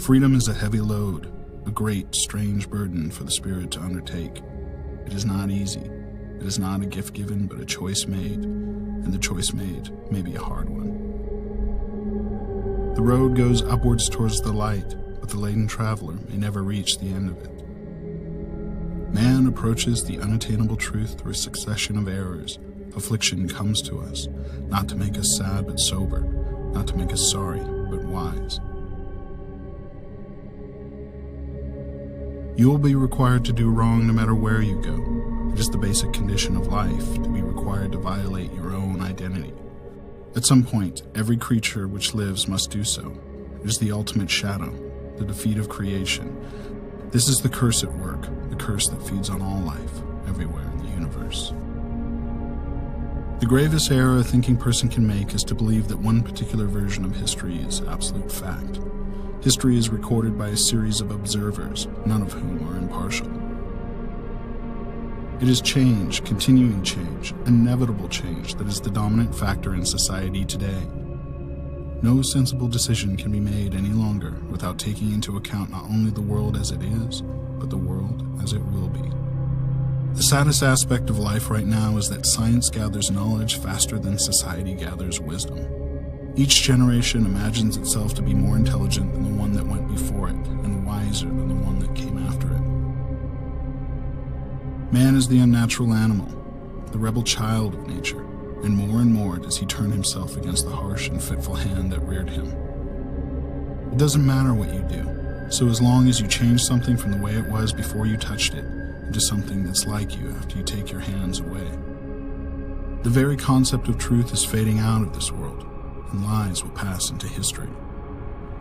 Freedom is a heavy load, a great, strange burden for the spirit to undertake. It is not easy. It is not a gift given, but a choice made, and the choice made may be a hard one. The road goes upwards towards the light, but the laden traveler may never reach the end of it. Man approaches the unattainable truth through a succession of errors. Affliction comes to us, not to make us sad but sober, not to make us sorry but wise. You will be required to do wrong no matter where you go. It is the basic condition of life to be required to violate your own identity. At some point, every creature which lives must do so. It is the ultimate shadow, the defeat of creation. This is the curse at work, the curse that feeds on all life, everywhere in the universe. The gravest error a thinking person can make is to believe that one particular version of history is absolute fact. History is recorded by a series of observers, none of whom are impartial. It is change, continuing change, inevitable change that is the dominant factor in society today. No sensible decision can be made any longer without taking into account not only the world as it is, but the world as it will be. The saddest aspect of life right now is that science gathers knowledge faster than society gathers wisdom. Each generation imagines itself to be more intelligent than the one that went before it, and wiser than the one that came after it. Man is the unnatural animal, the rebel child of nature, and more does he turn himself against the harsh and fitful hand that reared him. It doesn't matter what you do, so as long as you change something from the way it was before you touched it into something that's like you after you take your hands away. The very concept of truth is fading out of this world, and lies will pass into history.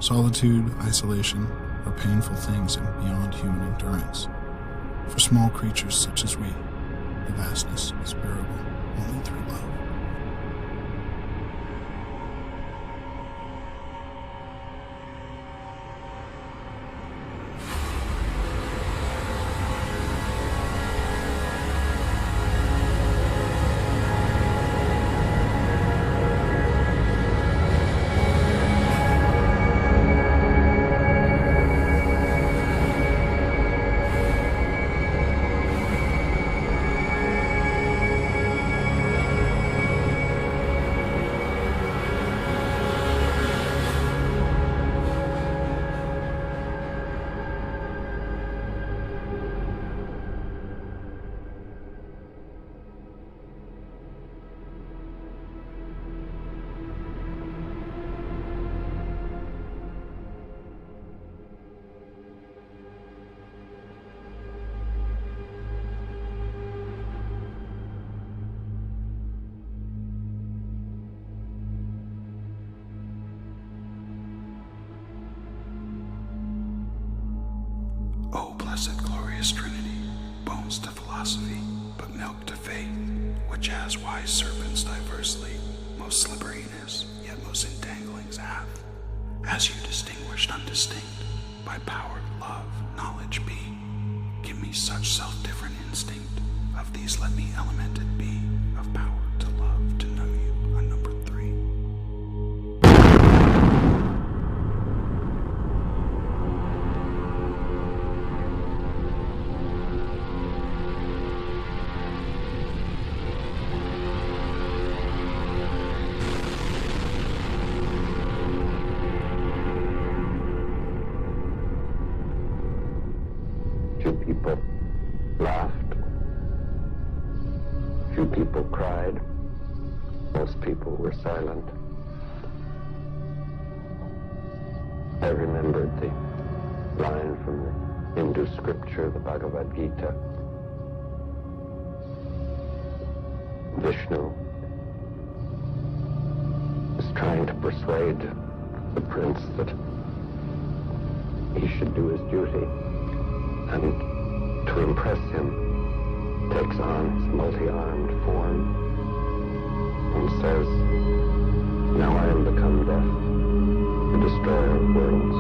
Solitude, isolation are painful things and beyond human endurance. For small creatures such as we, the vastness is bearable only through love. O blessed glorious Trinity, bones to philosophy, but milk to faith, which as wise serpents diversely, most slipperiness, yet most entanglings hath, as you distinguished undistinct, by power of love, knowledge be. Give me such self-different instinct, of these let me elemented be, of power to love, to know you, unnumbered three. Few people laughed. Few people cried. Most people were silent. I remembered the line from the Hindu scripture, the Bhagavad Gita. Vishnu is trying to persuade the prince that he should do his duty. And to impress him, takes on his multi-armed form and says, "Now I am become death, the destroyer of worlds."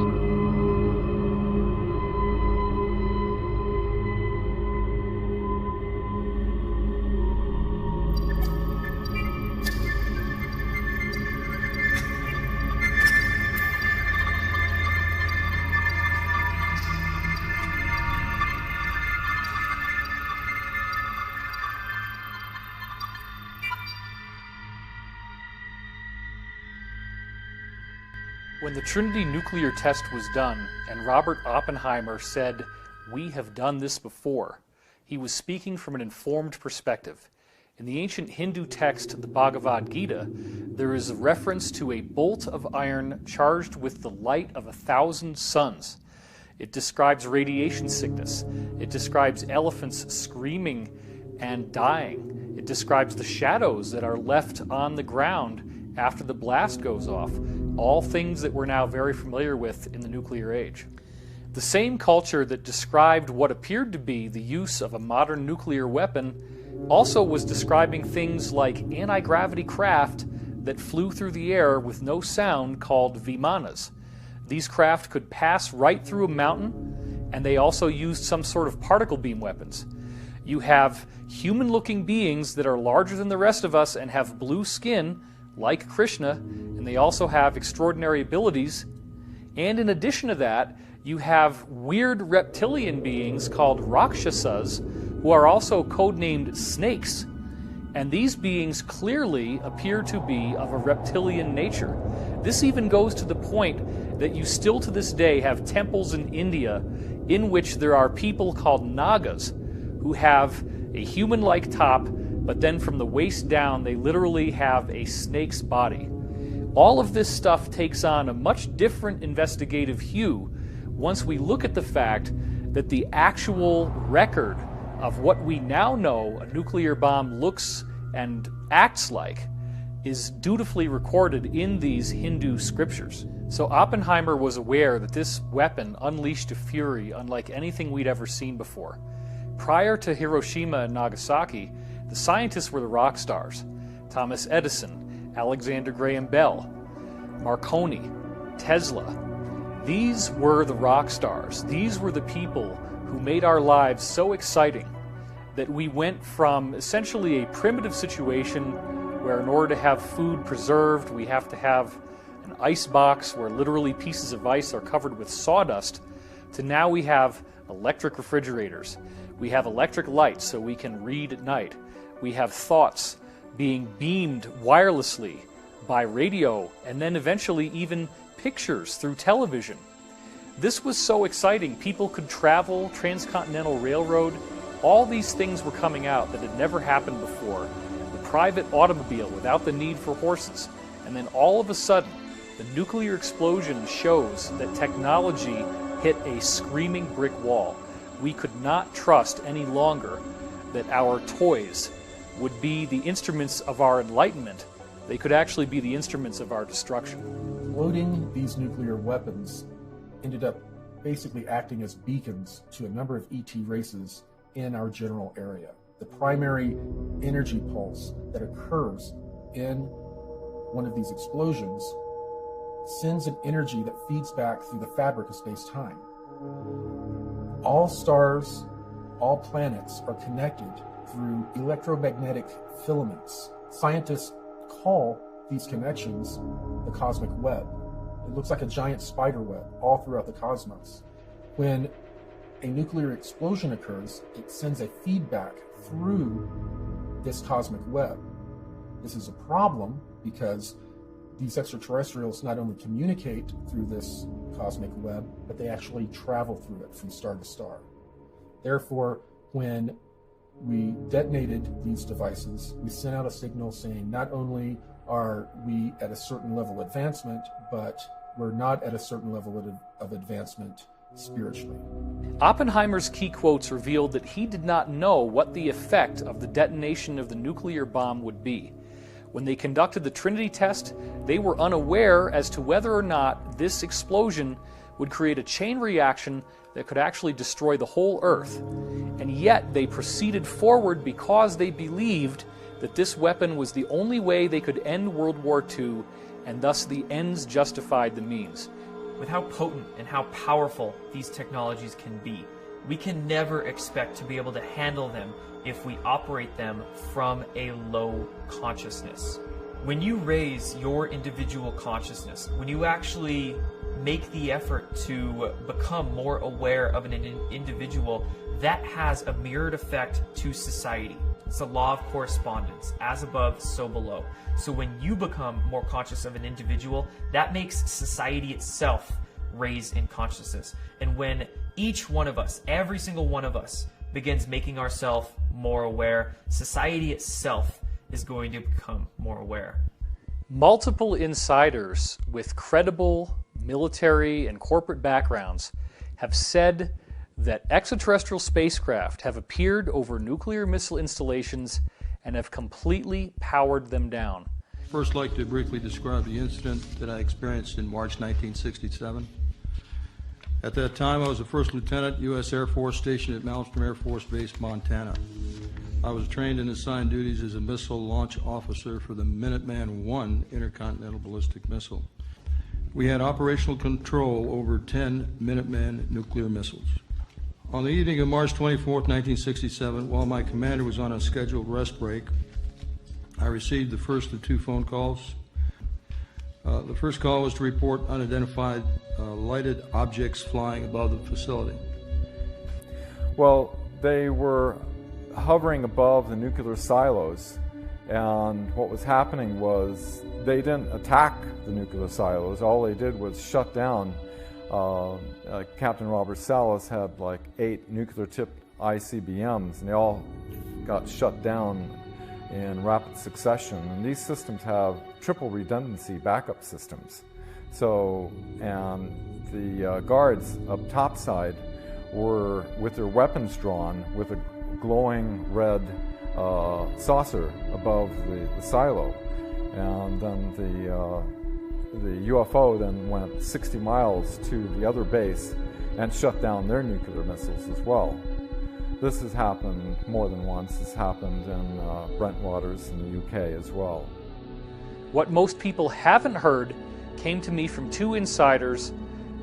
When the Trinity nuclear test was done, and Robert Oppenheimer said, "We have done this before," he was speaking from an informed perspective. In the ancient Hindu text, the Bhagavad Gita, there is a reference to a bolt of iron charged with the light of 1,000 suns. It describes radiation sickness. It describes elephants screaming and dying. It describes the shadows that are left on the ground after the blast goes off. All things that we're now very familiar with in the nuclear age. The same culture that described what appeared to be the use of a modern nuclear weapon also was describing things like anti-gravity craft that flew through the air with no sound called vimanas. These craft could pass right through a mountain, and they also used some sort of particle beam weapons. You have human-looking beings that are larger than the rest of us and have blue skin, like Krishna, and they also have extraordinary abilities. And in addition to that, you have weird reptilian beings called Rakshasas, who are also codenamed snakes. And these beings clearly appear to be of a reptilian nature. This even goes to the point that you still to this day have temples in India in which there are people called Nagas who have a human-like top, but then from the waist down they literally have a snake's body. All of this stuff takes on a much different investigative hue once we look at the fact that the actual record of what we now know a nuclear bomb looks and acts like is dutifully recorded in these Hindu scriptures. So Oppenheimer was aware that this weapon unleashed a fury unlike anything we'd ever seen before. Prior to Hiroshima and Nagasaki, the scientists were the rock stars. Thomas Edison, Alexander Graham Bell, Marconi, Tesla. These were the rock stars. These were the people who made our lives so exciting that we went from essentially a primitive situation where in order to have food preserved, we have to have an ice box where literally pieces of ice are covered with sawdust, to now we have electric refrigerators. We have electric lights so we can read at night. We have thoughts being beamed wirelessly by radio, and then eventually even pictures through television. This was so exciting. People could travel, transcontinental railroad. All these things were coming out that had never happened before. The private automobile without the need for horses. And then all of a sudden, the nuclear explosion shows that technology hit a screaming brick wall. We could not trust any longer that our toys would be the instruments of our enlightenment. They could actually be the instruments of our destruction. Loading these nuclear weapons ended up basically acting as beacons to a number of ET races in our general area. The primary energy pulse that occurs in one of these explosions sends an energy that feeds back through the fabric of space-time. All stars, all planets are connected through electromagnetic filaments. Scientists call these connections the cosmic web. It looks like a giant spider web all throughout the cosmos. When a nuclear explosion occurs, it sends a feedback through this cosmic web. This is a problem because these extraterrestrials not only communicate through this cosmic web, but they actually travel through it from star to star. Therefore, when we detonated these devices, we sent out a signal saying not only are we at a certain level of advancement, but we're not at a certain level of advancement spiritually. Oppenheimer's key quotes revealed that he did not know what the effect of the detonation of the nuclear bomb would be. When they conducted the Trinity test, they were unaware as to whether or not this explosion would create a chain reaction that could actually destroy the whole Earth. And yet they proceeded forward because they believed that this weapon was the only way they could end World War II, and thus the ends justified the means. With how potent and how powerful these technologies can be, we can never expect to be able to handle them if we operate them from a low consciousness. When you raise your individual consciousness, when you actually make the effort to become more aware of an individual, that has a mirrored effect to society. It's a law of correspondence, as above, so below. So when you become more conscious of an individual, that makes society itself raise in consciousness. And when each one of us, every single one of us, begins making ourselves more aware, society itself is going to become more aware. Multiple insiders with credible military and corporate backgrounds have said that extraterrestrial spacecraft have appeared over nuclear missile installations and have completely powered them down. First, I'd like to briefly describe the incident that I experienced in March 1967. At that time, I was a first lieutenant, U.S. Air Force, stationed at Malmstrom Air Force Base, Montana. I was trained and assigned duties as a missile launch officer for the Minuteman I intercontinental ballistic missile. We had operational control over 10 Minuteman nuclear missiles. On the evening of March 24, 1967, while my commander was on a scheduled rest break, I received the first of two phone calls. The first call was to report unidentified lighted objects flying above the facility. Well, they were hovering above the nuclear silos, and what was happening was they didn't attack the nuclear silos. All they did was shut down. Captain Robert Salas had like 8 nuclear-tipped ICBMs, and they all got shut down in rapid succession. And these systems have triple redundancy backup systems. So, and the guards up topside were with their weapons drawn with a glowing red saucer above the silo. And then the UFO then went 60 miles to the other base and shut down their nuclear missiles as well. This has happened more than once. This happened in Brentwaters in the UK as well. What most people haven't heard came to me from 2 insiders,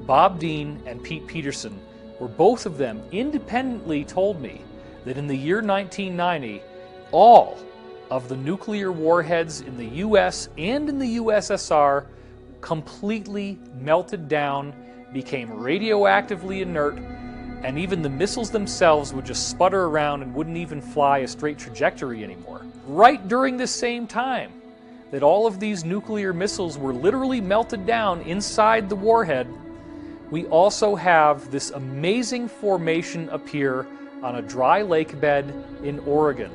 Bob Dean and Pete Peterson, where both of them independently told me that in the year 1990, all of the nuclear warheads in the US and in the USSR completely melted down, became radioactively inert, and even the missiles themselves would just sputter around and wouldn't even fly a straight trajectory anymore. Right during this same time that all of these nuclear missiles were literally melted down inside the warhead, we also have this amazing formation appear on a dry lake bed in Oregon.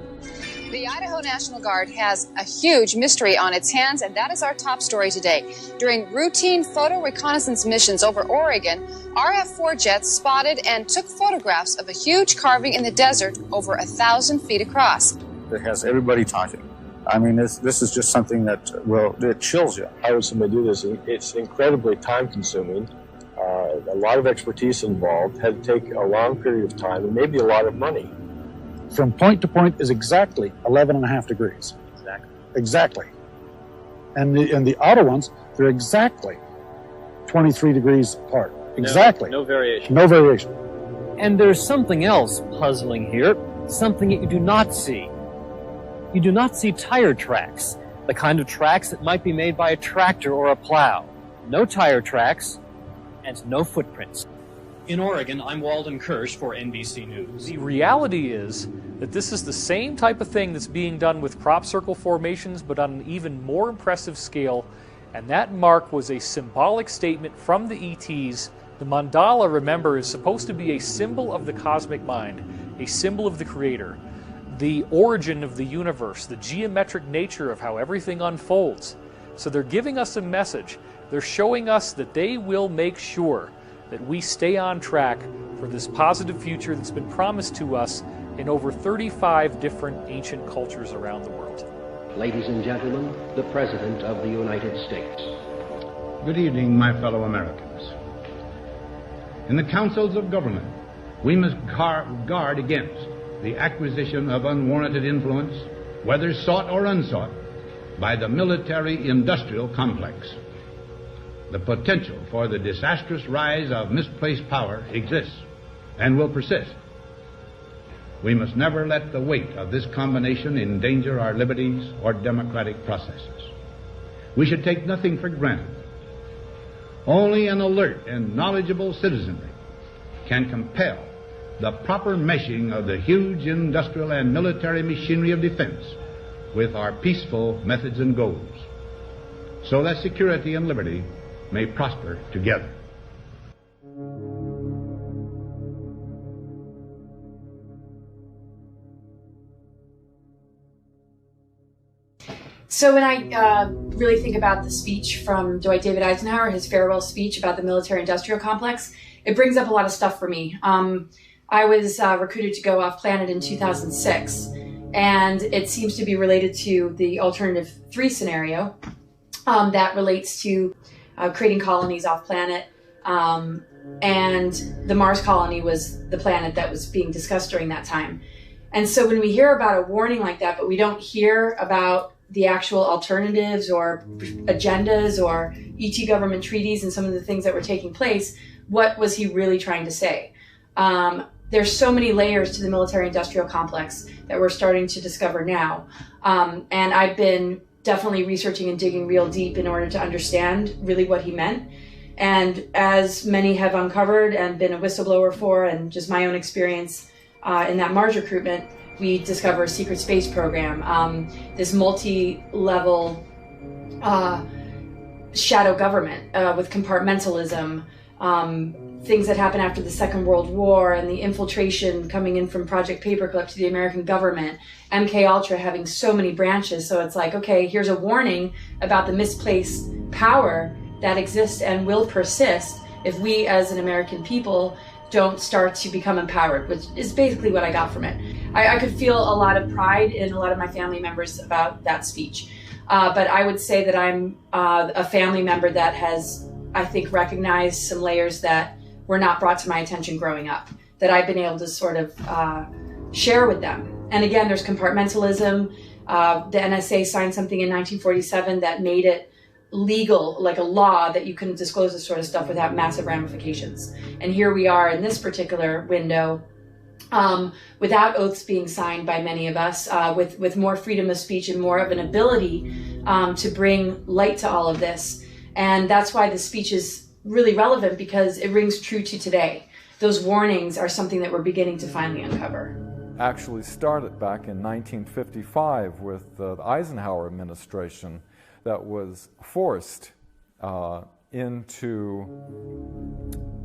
The Idaho National Guard has a huge mystery on its hands, and that is our top story today. During routine photo reconnaissance missions over Oregon, RF-4 jets spotted and took photographs of a huge carving in the desert over 1,000 feet across. It has everybody talking. I mean, this is just something that, well, it chills you. How would somebody do this? It's incredibly time-consuming. A lot of expertise involved, had to take a long period of time, and maybe a lot of money. From point to point is exactly 11.5 degrees. Exactly. And the outer ones, they're exactly 23 degrees apart. Exactly. No variation. No variation. And there's something else puzzling here, something that you do not see. You do not see tire tracks, the kind of tracks that might be made by a tractor or a plow. No tire tracks, and no footprints. In Oregon, I'm Walden Kirsch for NBC News. The reality is that this is the same type of thing that's being done with crop circle formations, but on an even more impressive scale, and that mark was a symbolic statement from the ETs. The mandala, remember, is supposed to be a symbol of the cosmic mind, a symbol of the Creator, the origin of the universe, the geometric nature of how everything unfolds. So they're giving us a message. They're showing us that they will make sure that we stay on track for this positive future that's been promised to us in over 35 different ancient cultures around the world. Ladies and gentlemen, the President of the United States. Good evening, my fellow Americans. In the councils of government, we must guard against the acquisition of unwarranted influence, whether sought or unsought, by the military-industrial complex. The potential for the disastrous rise of misplaced power exists and will persist. We must never let the weight of this combination endanger our liberties or democratic processes. We should take nothing for granted. Only an alert and knowledgeable citizenry can compel the proper meshing of the huge industrial and military machinery of defense with our peaceful methods and goals, so that security and liberty may prosper together. So when I really think about the speech from Dwight David Eisenhower, his farewell speech about the military-industrial complex, it brings up a lot of stuff for me. I was recruited to go off planet in 2006, and it seems to be related to the alternative 3 scenario that relates to creating colonies off planet. And the Mars colony was the planet that was being discussed during that time. And so when we hear about a warning like that, but we don't hear about the actual alternatives or agendas or ET government treaties and some of the things that were taking place, what was he really trying to say? There's so many layers to the military-industrial complex that we're starting to discover now. And I've been definitely researching and digging real deep in order to understand really what he meant. And as many have uncovered and been a whistleblower for, and just my own experience in that Mars recruitment, we discover a secret space program, this multi-level shadow government with compartmentalism, things that happened after the Second World War, and the infiltration coming in from Project Paperclip to the American government, MKUltra having so many branches. So it's like, okay, here's a warning about the misplaced power that exists and will persist if we as an American people don't start to become empowered, which is basically what I got from it. I could feel a lot of pride in a lot of my family members about that speech. But I would say that I'm a family member that has, I think, recognized some layers that were not brought to my attention growing up, that I've been able to sort of share with them. And again, there's compartmentalism. The NSA signed something in 1947 that made it legal, like a law, that you couldn't disclose this sort of stuff without massive ramifications. And here we are in this particular window, without oaths being signed by many of us, with more freedom of speech and more of an ability to bring light to all of this. And that's why the speech is really relevant, because it rings true to today. Those warnings are something that we're beginning to finally uncover. Actually started back in 1955 with the Eisenhower administration that was forced into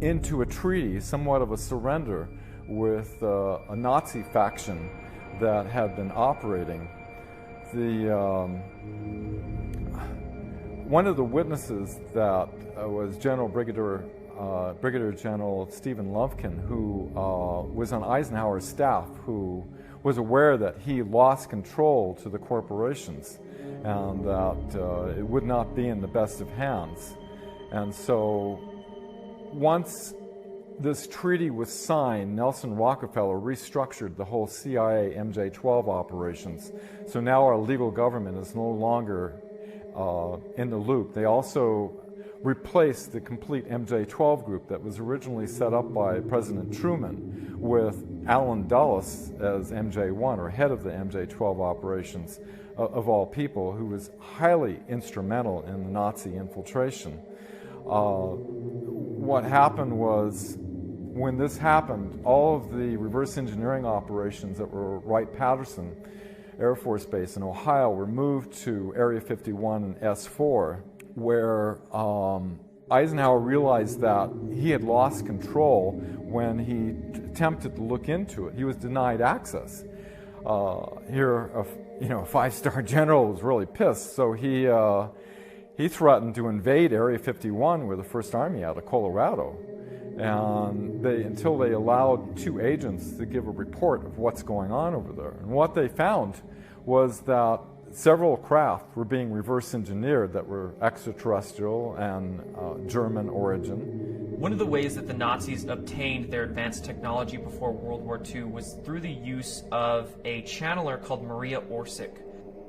a treaty, somewhat of a surrender, with a Nazi faction that had been operating. One of the witnesses that was Brigadier General Stephen Lufkin, who was on Eisenhower's staff, who was aware that he lost control to the corporations and that it would not be in the best of hands. And so once this treaty was signed, Nelson Rockefeller restructured the whole CIA MJ-12 operations. So now our legal government is no longer in the loop. They also replaced the complete MJ-12 group that was originally set up by President Truman with Allen Dulles as MJ-1, or head of the MJ-12 operations, of all people, who was highly instrumental in the Nazi infiltration. What happened was, when this happened, all of the reverse engineering operations that were Wright-Patterson Air Force Base in Ohio were moved to Area 51 and S4, where Eisenhower realized that he had lost control when he attempted to look into it. He was denied access. Here, a five-star general was really pissed, so he threatened to invade Area 51 with the First Army out of Colorado. And until they allowed 2 agents to give a report of what's going on over there. And what they found was that several craft were being reverse engineered that were extraterrestrial and German origin. One of the ways that the Nazis obtained their advanced technology before World War II was through the use of a channeler called Maria Orsic.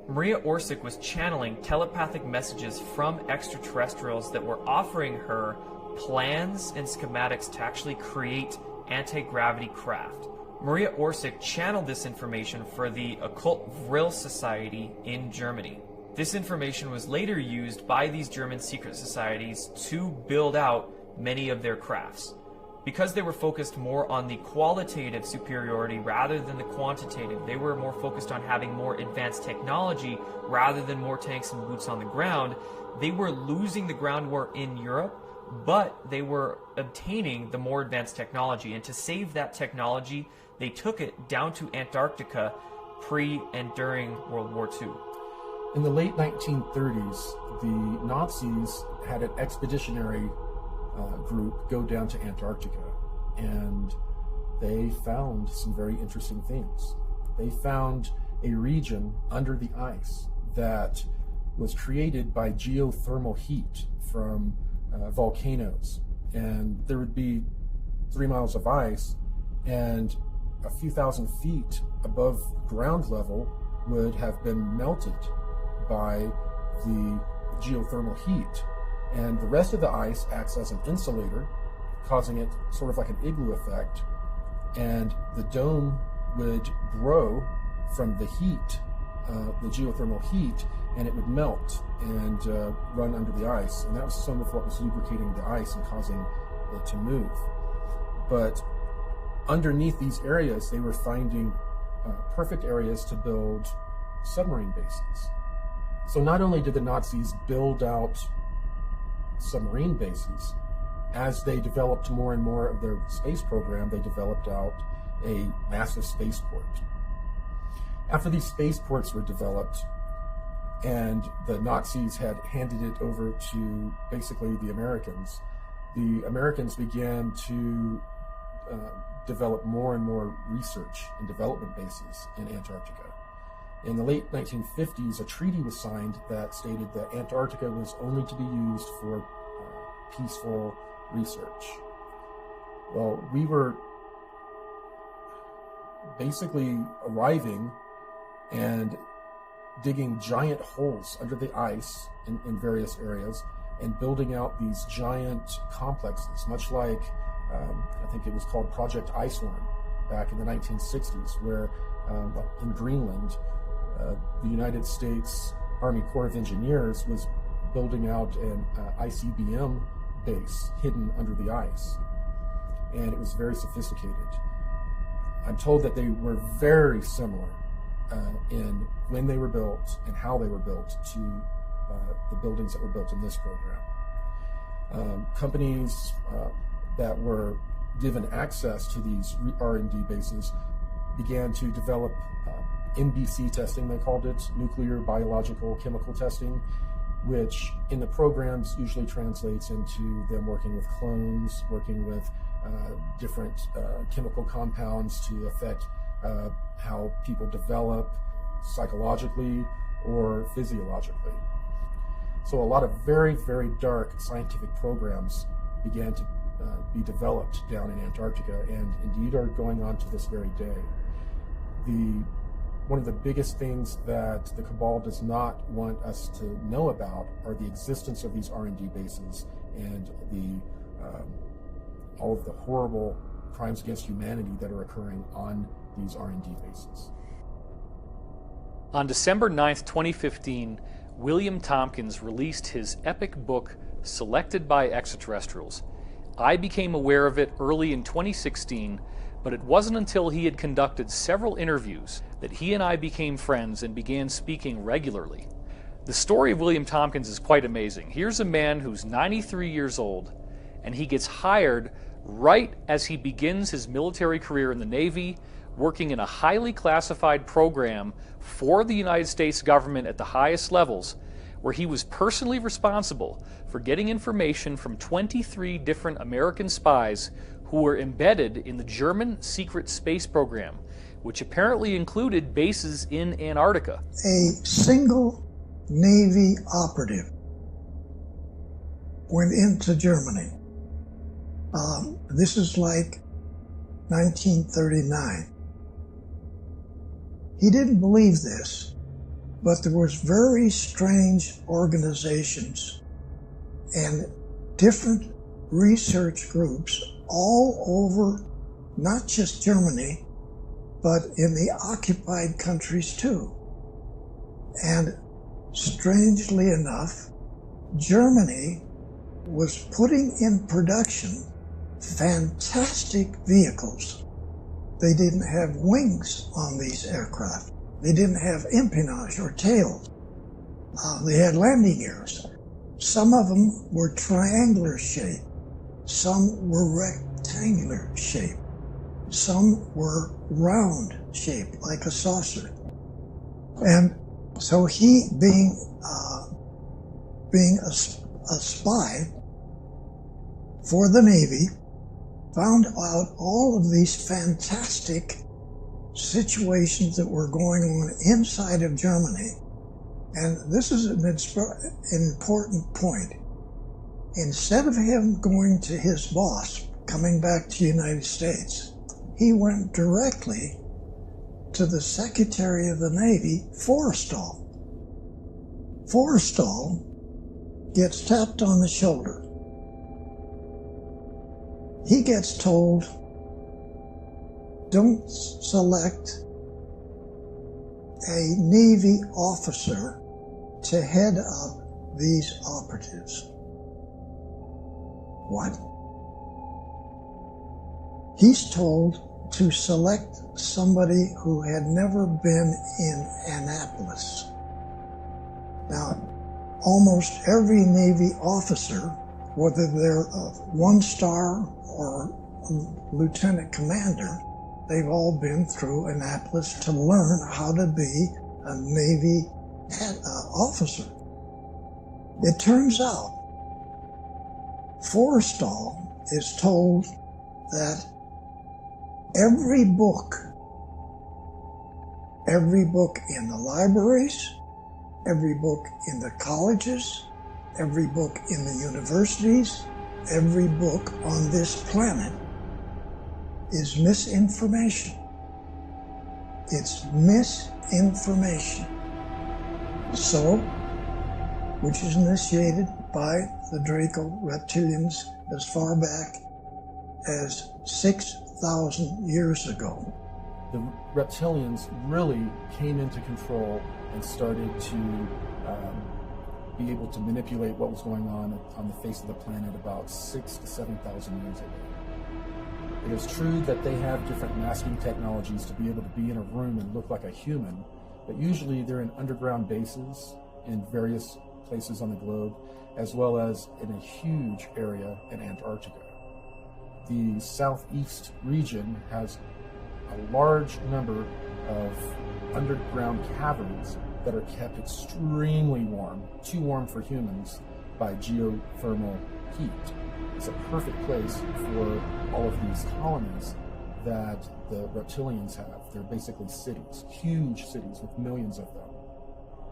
Maria Orsic was channeling telepathic messages from extraterrestrials that were offering her plans and schematics to actually create anti-gravity craft. Maria Orsic channeled this information for the occult Vril Society in Germany. This information was later used by these German secret societies to build out many of their crafts. Because they were focused more on the qualitative superiority rather than the quantitative, they were more focused on having more advanced technology rather than more tanks and boots on the ground. They were losing the ground war in Europe, but they were obtaining the more advanced technology. And to save that technology, they took it down to Antarctica pre and during World War II. In the late 1930s, the Nazis had an expeditionary group go down to Antarctica, and they found some very interesting things. They found a region under the ice that was created by geothermal heat from volcanoes, and there would be 3 miles of ice, and a few thousand feet above ground level would have been melted by the geothermal heat. And the rest of the ice acts as an insulator, causing it sort of like an igloo effect. And the dome would grow from the heat, the geothermal heat, and it would melt and run under the ice. And that was some of what was lubricating the ice and causing it to move. But underneath these areas, they were finding perfect areas to build submarine bases. So not only did the Nazis build out submarine bases, as they developed more and more of their space program, they developed out a massive spaceport. After these spaceports were developed, and the Nazis had handed it over to basically the Americans began to develop more and more research and development bases in Antarctica. In the late 1950s, a treaty was signed that stated that Antarctica was only to be used for peaceful research. Well, we were basically arriving and digging giant holes under the ice in various areas and building out these giant complexes, much like I think it was called Project Iceworm back in the 1960s, where in Greenland, the United States Army Corps of Engineers was building out an ICBM base hidden under the ice, and it was very sophisticated. I'm told that they were very similar in when they were built and how they were built to the buildings that were built in this program. Companies that were given access to these R&D bases began to develop NBC testing, they called it, nuclear, biological, chemical testing, which in the programs usually translates into them working with clones, working with different chemical compounds to affect how people develop psychologically or physiologically. So a lot of very, very dark scientific programs began to be developed down in Antarctica, and indeed are going on to this very day. One of the biggest things that the cabal does not want us to know about are the existence of these R&D bases and all of the horrible crimes against humanity that are occurring on these R&D bases. On December 9th, 2015, William Tompkins released his epic book, Selected by Extraterrestrials. I became aware of it early in 2016, but it wasn't until he had conducted several interviews that he and I became friends and began speaking regularly. The story of William Tompkins is quite amazing. Here's a man who's 93 years old, and he gets hired right as he begins his military career in the Navy, working in a highly classified program for the United States government at the highest levels, where he was personally responsible for getting information from 23 different American spies who were embedded in the German secret space program, which apparently included bases in Antarctica. A single Navy operative went into Germany. This is like 1939. He didn't believe this, but there was very strange organizations and different research groups all over, not just Germany, but in the occupied countries too. And strangely enough, Germany was putting in production fantastic vehicles. They didn't have wings on these aircraft. They didn't have empennage or tails. They had landing gears. Some of them were triangular shaped. Some were rectangular shaped. Some were round shaped, like a saucer. And so he, being a spy for the Navy, found out all of these fantastic situations that were going on inside of Germany. And this is an important point. Instead of him going to his boss, coming back to the United States, he went directly to the Secretary of the Navy, Forrestal. Forrestal gets tapped on the shoulder. He gets told, don't select a Navy officer to head up these operatives. What? He's told to select somebody who had never been in Annapolis. Now, almost every Navy officer, whether they're a one-star or lieutenant commander, they've all been through Annapolis to learn how to be a Navy officer. It turns out Forrestal is told that every book in the libraries, every book in the colleges, every book in the universities, every book on this planet is misinformation. It's misinformation. So, which is initiated by the Draco reptilians as far back as 6,000 years ago. The reptilians really came into control and started to be able to manipulate what was going on the face of the planet about 6,000 to 7,000 years ago. It is true that they have different masking technologies to be able to be in a room and look like a human, but usually they're in underground bases in various places on the globe, as well as in a huge area in Antarctica. The southeast region has a large number of underground caverns that are kept extremely warm, too warm for humans, by geothermal heat. It's a perfect place for all of these colonies that the reptilians have. They're basically cities, huge cities with millions of them.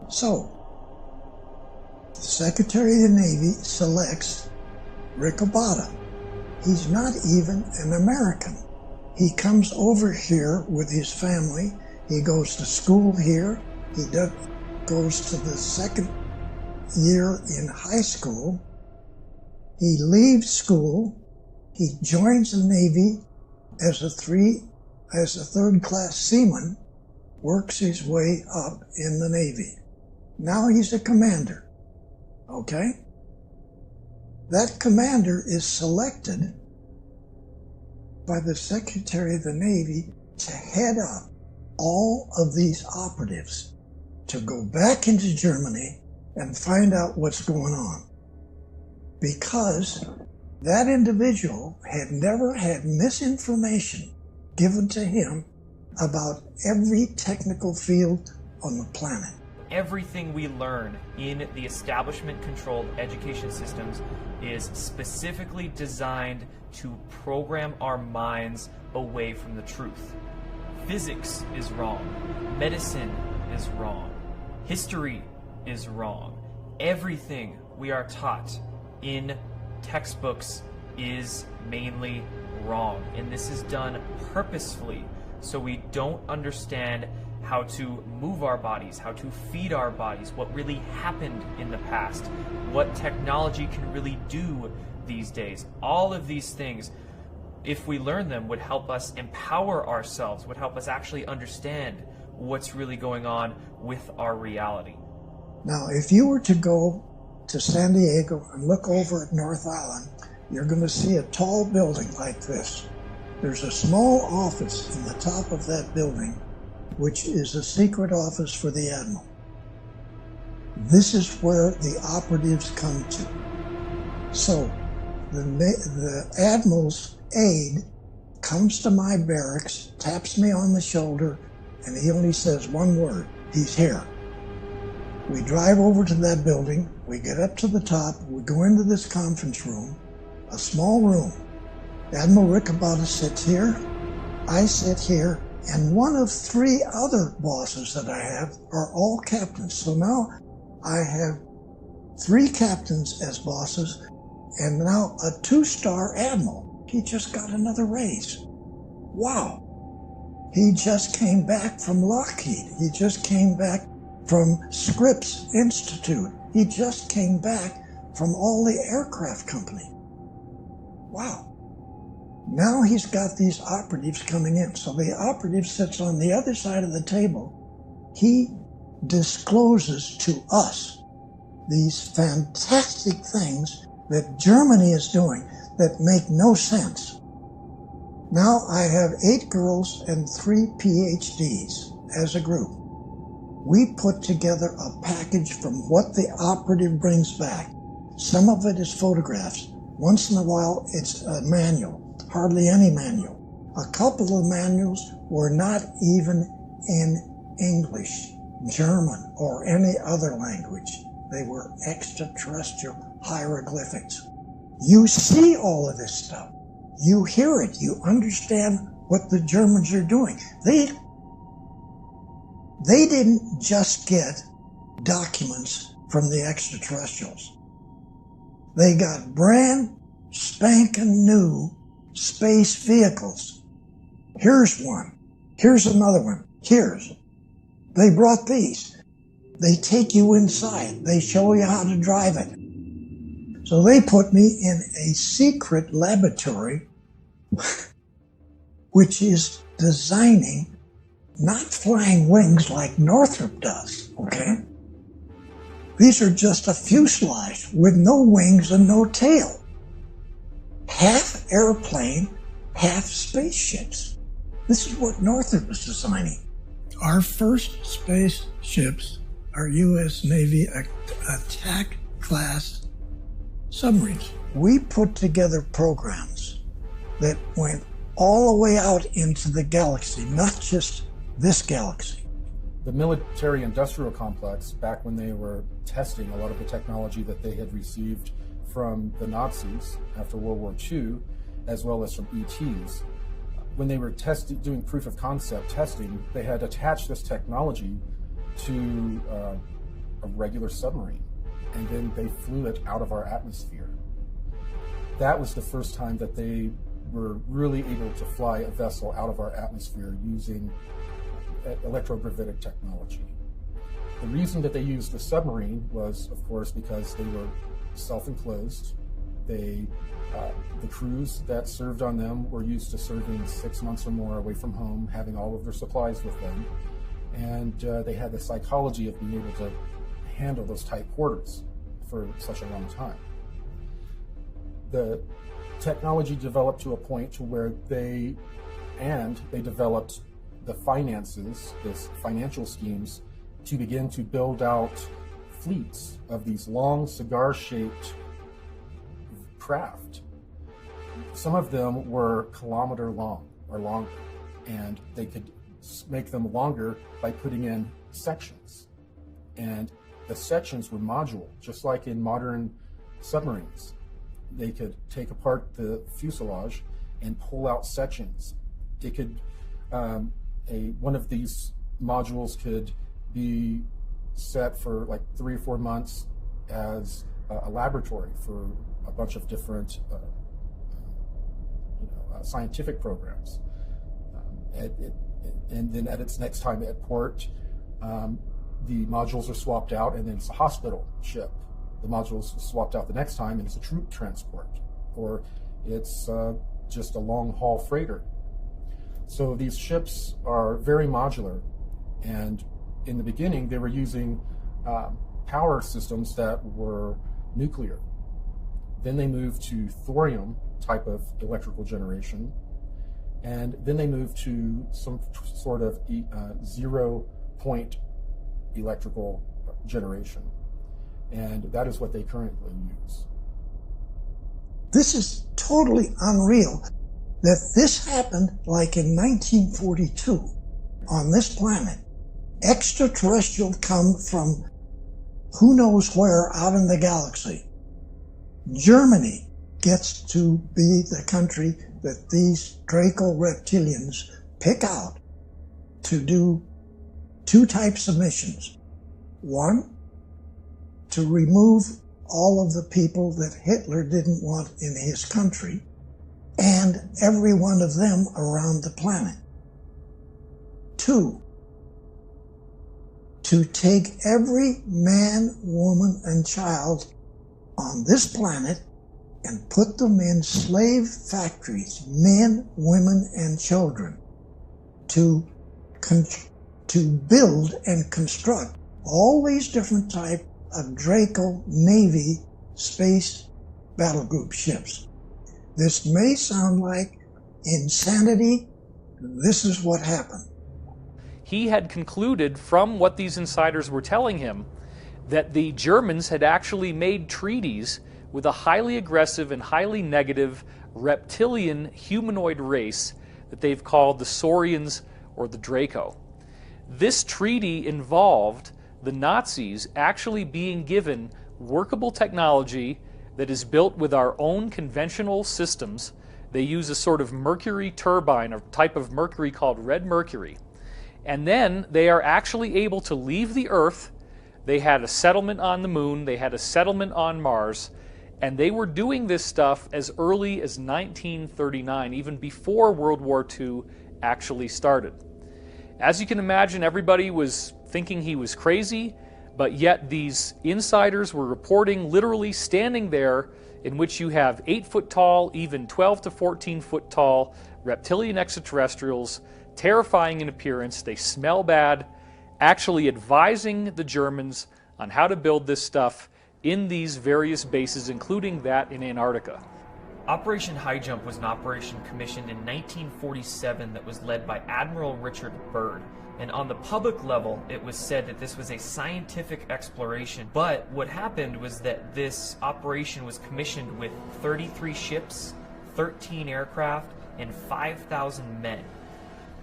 So, the Secretary of the Navy selects Rick Obata. He's not even an American. He comes over here with his family. He goes to school here. He goes to the second year in high school. He leaves school. He joins the Navy as a third-class seaman, works his way up in the Navy. Now he's a commander, okay? That commander is selected by the Secretary of the Navy to head up all of these operatives, to go back into Germany and find out what's going on. Because that individual had never had misinformation given to him about every technical field on the planet. Everything we learn in the establishment-controlled education systems is specifically designed to program our minds away from the truth. Physics is wrong. Medicine is wrong. History is wrong. Everything we are taught in textbooks is mainly wrong. And this is done purposefully so we don't understand how to move our bodies, how to feed our bodies, what really happened in the past, what technology can really do these days. All of these things, if we learn them, would help us empower ourselves, would help us actually understand what's really going on with our reality. Now, if you were to go to San Diego and look over at North Island you're going to see a tall building like this. There's a small office in the top of that building, which is a secret office for the Admiral. This is where the operatives come to. So the Admiral's aide comes to my barracks, taps me on the shoulder, and he only says one word: he's here. We drive over to that building, we get up to the top, we go into this conference room, a small room. Admiral Ricobata sits here, I sit here, and one of 3 other bosses that I have are all captains. So now I have 3 captains as bosses, and now a 2-star admiral. He just got another raise. Wow. He just came back from Lockheed. He just came back from Scripps Institute. He just came back from all the aircraft company. Wow. Now he's got these operatives coming in. So the operative sits on the other side of the table. He discloses to us these fantastic things that Germany is doing that make no sense. Now I have 8 girls and 3 PhDs as a group. We put together a package from what the operative brings back. Some of it is photographs. Once in a while, it's a manual, hardly any manual. A couple of manuals were not even in English, German, or any other language. They were extraterrestrial hieroglyphics. You see all of this stuff. You hear it. You understand what the Germans are doing. They didn't just get documents from the extraterrestrials. They got brand spanking new space vehicles. Here's one. Here's another one. They brought these. They take you inside. They show you how to drive it. So they put me in a secret laboratory, which is designing not flying wings like Northrop does, okay? These are just a fuselage with no wings and no tail. Half airplane, half spaceships. This is what Northrop is designing. Our first spaceships are U.S. Navy attack class submarines. We put together programs that went all the way out into the galaxy, not just this galaxy. The military-industrial complex, back when they were testing a lot of the technology that they had received from the Nazis after World War II, as well as from ETs, when they were doing proof of concept testing, they had attached this technology to a regular submarine, and then they flew it out of our atmosphere. That was the first time that they were really able to fly a vessel out of our atmosphere using electrogravitic technology. The reason that they used the submarine was, of course, because they were self-enclosed. The crews that served on them were used to serving 6 months or more away from home, having all of their supplies with them, and they had the psychology of being able to handle those tight quarters for such a long time. The technology developed to a point to where they developed the finances, this financial schemes, to begin to build out fleets of these long cigar-shaped craft. Some of them were kilometer long or longer, and they could make them longer by putting in sections. And the sections were modular, just like in modern submarines. They could take apart the fuselage and pull out sections. It could one of these modules could be set for like 3 or 4 months as a laboratory for a bunch of different scientific programs. And then at its next time at port, the modules are swapped out, and then it's a hospital ship. The modules are swapped out the next time, and it's a troop transport, or it's just a long-haul freighter. So these ships are very modular, and in the beginning they were using power systems that were nuclear. Then they moved to thorium type of electrical generation. And then they moved to some sort of 0 point electrical generation. And that is what they currently use. This is totally unreal that this happened like in 1942 on this planet. Extraterrestrial come from who knows where out in the galaxy. Germany gets to be the country that these Draco reptilians pick out to do 2 types of missions. One, to remove all of the people that Hitler didn't want in his country, and every one of them around the planet. 2, to take every man, woman, and child on this planet and put them in slave factories, men, women, and children, to build and construct all these different types of Draco Navy space battle group ships. This may sound like insanity. This is what happened. He had concluded from what these insiders were telling him that the Germans had actually made treaties with a highly aggressive and highly negative reptilian humanoid race that they've called the Saurians or the Draco. This treaty involved the Nazis actually being given workable technology that is built with our own conventional systems. They use a sort of mercury turbine, a type of mercury called red mercury. And then they are actually able to leave the Earth. They had a settlement on the moon, they had a settlement on Mars, and they were doing this stuff as early as 1939, even before World War II actually started. As you can imagine, everybody was thinking he was crazy, but yet these insiders were reporting literally standing there, in which you have 8-foot tall, even 12 to 14 foot tall reptilian extraterrestrials, terrifying in appearance, they smell bad, actually advising the Germans on how to build this stuff in these various bases, including that in Antarctica. Operation High Jump was an operation commissioned in 1947 that was led by Admiral Richard Byrd. And on the public level, it was said that this was a scientific exploration. But what happened was that this operation was commissioned with 33 ships, 13 aircraft, and 5,000 men.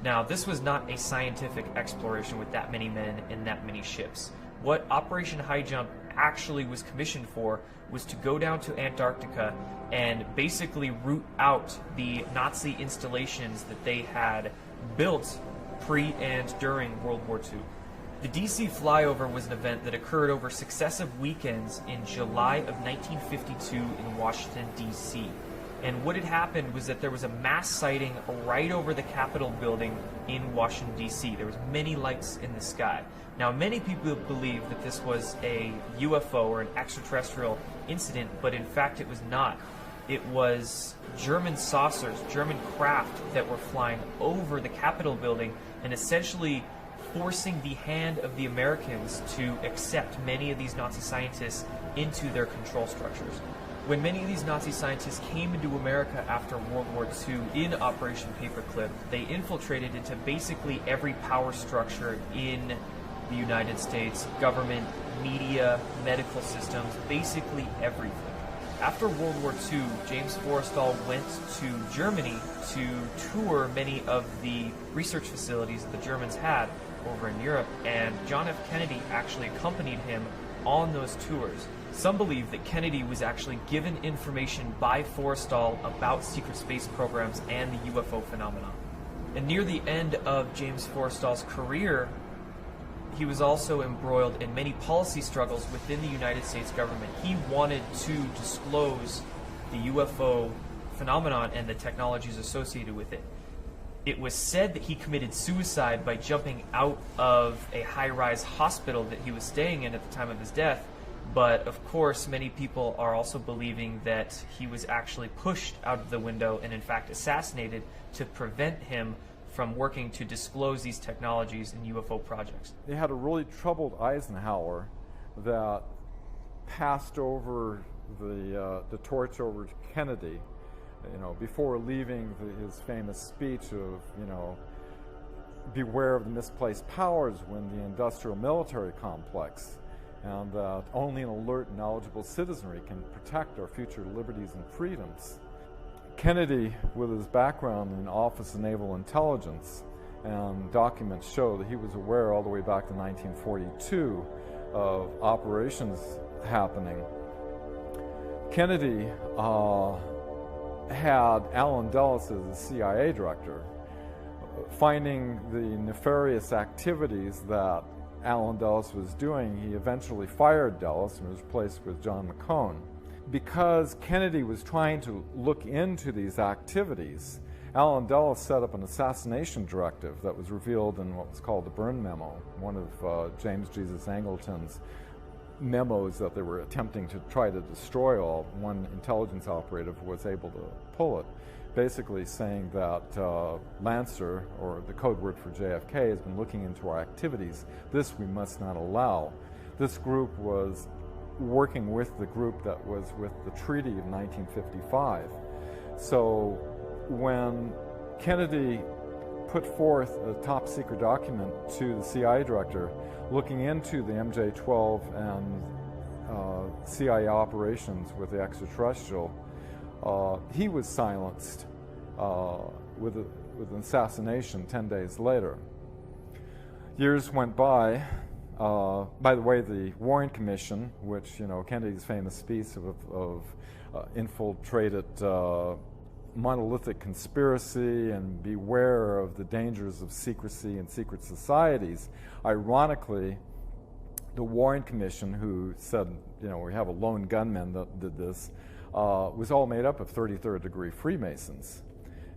Now, this was not a scientific exploration with that many men and that many ships. What Operation High Jump actually was commissioned for was to go down to Antarctica and basically root out the Nazi installations that they had built pre and during World War II. The DC flyover was an event that occurred over successive weekends in July of 1952 in Washington, D.C. And what had happened was that there was a mass sighting right over the Capitol building in Washington, D.C. There was many lights in the sky. Now, many people believe that this was a UFO or an extraterrestrial incident, but in fact it was not. It was German saucers, German craft that were flying over the Capitol building and essentially forcing the hand of the Americans to accept many of these Nazi scientists into their control structures. When many of these Nazi scientists came into America after World War II in Operation Paperclip, they infiltrated into basically every power structure in the United States, government, media, medical systems, basically everything. After World War II, James Forrestal went to Germany to tour many of the research facilities that the Germans had over in Europe, and John F. Kennedy actually accompanied him on those tours. Some believe that Kennedy was actually given information by Forrestal about secret space programs and the UFO phenomenon. And near the end of James Forrestal's career, he was also embroiled in many policy struggles within the United States government. He wanted to disclose the UFO phenomenon and the technologies associated with it. It was said that he committed suicide by jumping out of a high-rise hospital that he was staying in at the time of his death, but of course many people are also believing that he was actually pushed out of the window and in fact assassinated to prevent him from working to disclose these technologies in UFO projects. They had a really troubled Eisenhower that passed over the torch over to Kennedy, before leaving his famous speech of, beware of the misplaced powers when the industrial military complex, and that only an alert and knowledgeable citizenry can protect our future liberties and freedoms. Kennedy, with his background in Office of Naval Intelligence, and documents show that he was aware all the way back to 1942 of operations happening. Kennedy had Allen Dulles as the CIA director. Finding the nefarious activities that Allen Dulles was doing, he eventually fired Dulles and was replaced with John McCone. Because Kennedy was trying to look into these activities, Allen Dulles set up an assassination directive that was revealed in what was called the Byrne Memo, one of James Jesus Angleton's memos that they were attempting to try to destroy all. One intelligence operative was able to pull it, basically saying that Lancer, or the code word for JFK, has been looking into our activities. This we must not allow. This group was working with the group that was with the Treaty of 1955. So when Kennedy put forth a top secret document to the CIA director looking into the MJ-12 and CIA operations with the Extraterrestrial, he was silenced with an assassination 10 days later. Years went by. By the way, the Warren Commission, which, Kennedy's famous speech of infiltrated monolithic conspiracy and beware of the dangers of secrecy and secret societies, ironically, the Warren Commission, who said, we have a lone gunman that did this, was all made up of 33rd degree Freemasons.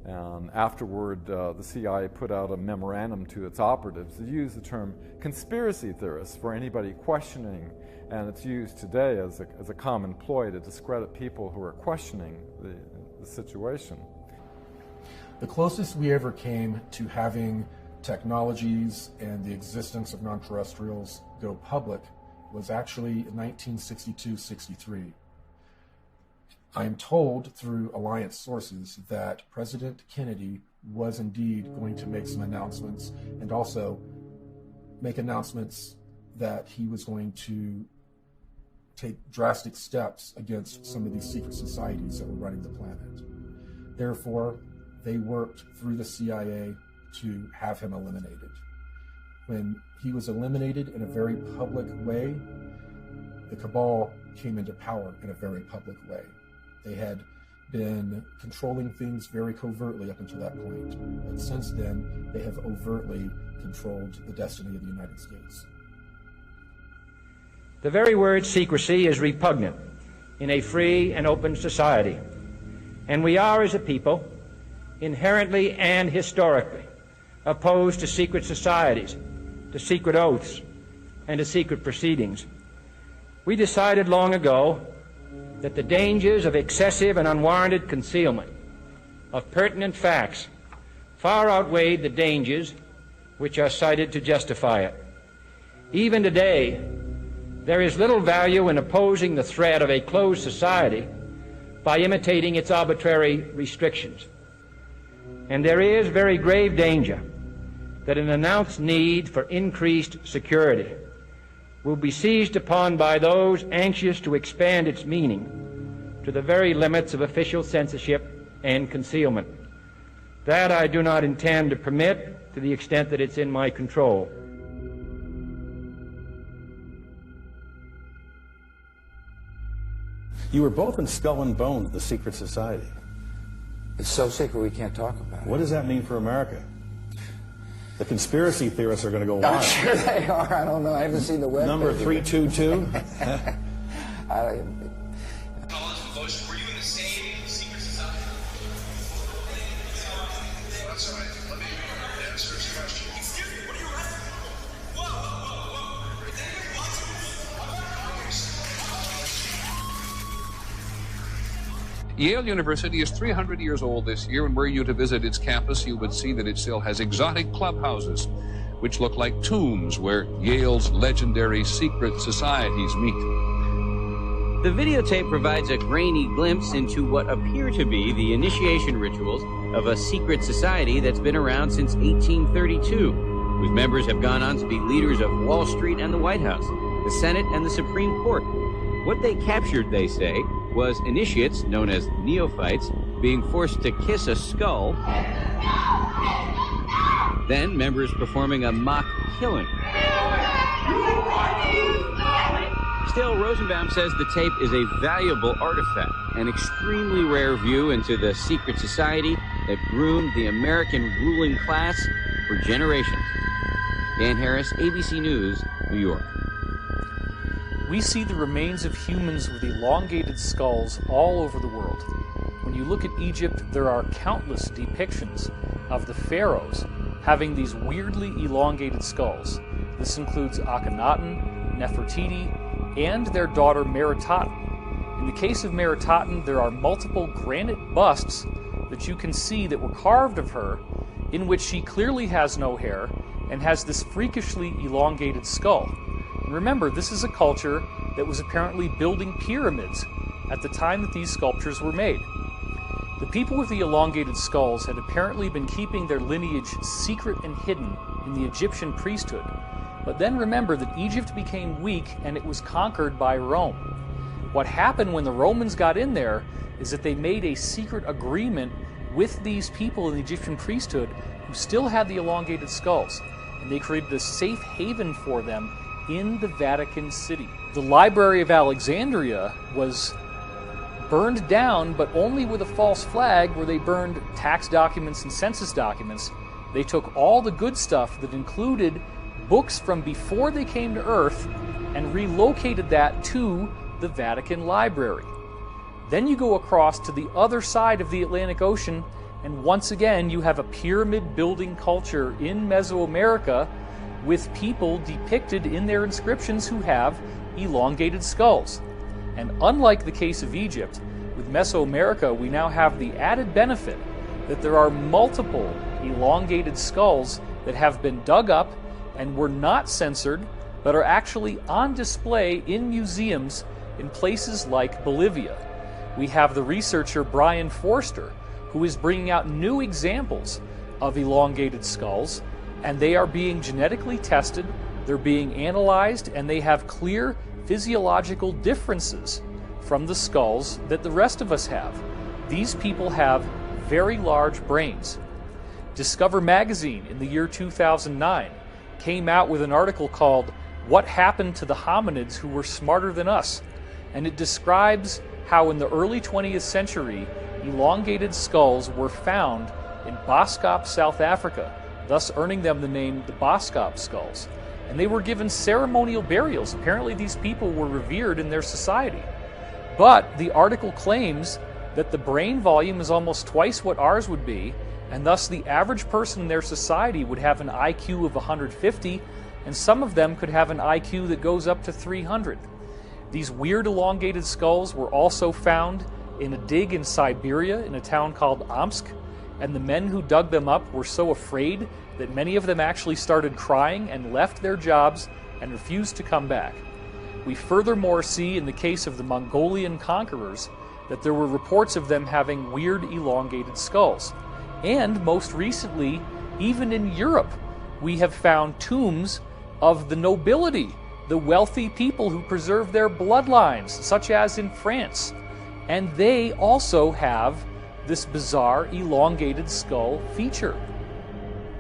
And afterward, the CIA put out a memorandum to its operatives to use the term conspiracy theorists for anybody questioning, and it's used today as a common ploy to discredit people who are questioning the situation. The closest we ever came to having technologies and the existence of non-terrestrials go public was actually in 1962-63. I am told through Alliance sources that President Kennedy was indeed going to make some announcements, and also make announcements that he was going to take drastic steps against some of these secret societies that were running the planet. Therefore, they worked through the CIA to have him eliminated. When he was eliminated in a very public way, the cabal came into power in a very public way. They had been controlling things very covertly up until that point, but since then, they have overtly controlled the destiny of the United States. The very word secrecy is repugnant in a free and open society, and we are, as a people, inherently and historically opposed to secret societies, to secret oaths, and to secret proceedings. We decided long ago that the dangers of excessive and unwarranted concealment of pertinent facts far outweighed the dangers which are cited to justify it. Even today, there is little value in opposing the threat of a closed society by imitating its arbitrary restrictions. And there is very grave danger that an announced need for increased security will be seized upon by those anxious to expand its meaning to the very limits of official censorship and concealment. That I do not intend to permit to the extent that it's in my control. You were both in Skull and Bones, the secret society. It's so secret we can't talk about it. What does that mean for America? The conspiracy theorists are going to go wild. I'm sure they are. I don't know. I haven't seen the web. Number 322? Were you in the same secret society? That's all right. Let me answer this question. Excuse me, what are you asking? Whoa. Is anybody watching? Yale University is 300 years old this year, and were you to visit its campus, you would see that it still has exotic clubhouses, which look like tombs where Yale's legendary secret societies meet. The videotape provides a grainy glimpse into what appear to be the initiation rituals of a secret society that's been around since 1832, whose members have gone on to be leaders of Wall Street and the White House, the Senate and the Supreme Court. What they captured, they say, was initiates, known as neophytes, being forced to kiss a skull, then members performing a mock killing. Still, Rosenbaum says the tape is a valuable artifact, an extremely rare view into the secret society that groomed the American ruling class for generations. Dan Harris, ABC News, New York. We see the remains of humans with elongated skulls all over the world. When you look at Egypt, there are countless depictions of the pharaohs having these weirdly elongated skulls. This includes Akhenaten, Nefertiti, and their daughter Meritaten. In the case of Meritaten, there are multiple granite busts that you can see that were carved of her, in which she clearly has no hair and has this freakishly elongated skull. And remember, this is a culture that was apparently building pyramids at the time that these sculptures were made. The people with the elongated skulls had apparently been keeping their lineage secret and hidden in the Egyptian priesthood. But then remember that Egypt became weak and it was conquered by Rome. What happened when the Romans got in there is that they made a secret agreement with these people in the Egyptian priesthood who still had the elongated skulls, and they created a safe haven for them in the Vatican City. The Library of Alexandria was burned down, but only with a false flag, where they burned tax documents and census documents. They took all the good stuff that included books from before they came to Earth and relocated that to the Vatican Library. Then you go across to the other side of the Atlantic Ocean, and once again you have a pyramid building culture in Mesoamerica with people depicted in their inscriptions who have elongated skulls. And unlike the case of Egypt, with Mesoamerica we now have the added benefit that there are multiple elongated skulls that have been dug up and were not censored, but are actually on display in museums in places like Bolivia. We have the researcher Brian Forster, who is bringing out new examples of elongated skulls, and they are being genetically tested, they're being analyzed, and they have clear physiological differences from the skulls that the rest of us have. These people have very large brains. Discover magazine in the year 2009 came out with an article called "What Happened to the Hominids Who Were Smarter Than Us?" And it describes how in the early 20th century elongated skulls were found in Boskop, South Africa, thus earning them the name the Boskop skulls. And they were given ceremonial burials. Apparently these people were revered in their society. But the article claims that the brain volume is almost twice what ours would be, and thus the average person in their society would have an IQ of 150, and some of them could have an IQ that goes up to 300. These weird elongated skulls were also found in a dig in Siberia in a town called Omsk, and the men who dug them up were so afraid that many of them actually started crying and left their jobs and refused to come back. We furthermore see in the case of the Mongolian conquerors that there were reports of them having weird elongated skulls. And most recently, even in Europe, we have found tombs of the nobility, the wealthy people who preserve their bloodlines, such as in France. And they also have this bizarre elongated skull feature.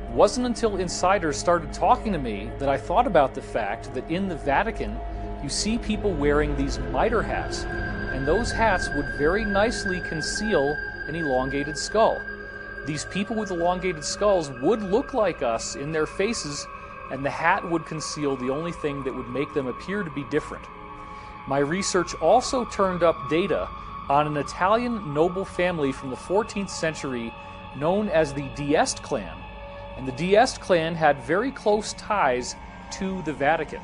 It wasn't until insiders started talking to me that I thought about the fact that in the Vatican, you see people wearing these mitre hats, and those hats would very nicely conceal an elongated skull. These people with elongated skulls would look like us in their faces, and the hat would conceal the only thing that would make them appear to be different. My research also turned up data on an Italian noble family from the 14th century known as the d'Este clan. And the d'Este clan had very close ties to the Vatican.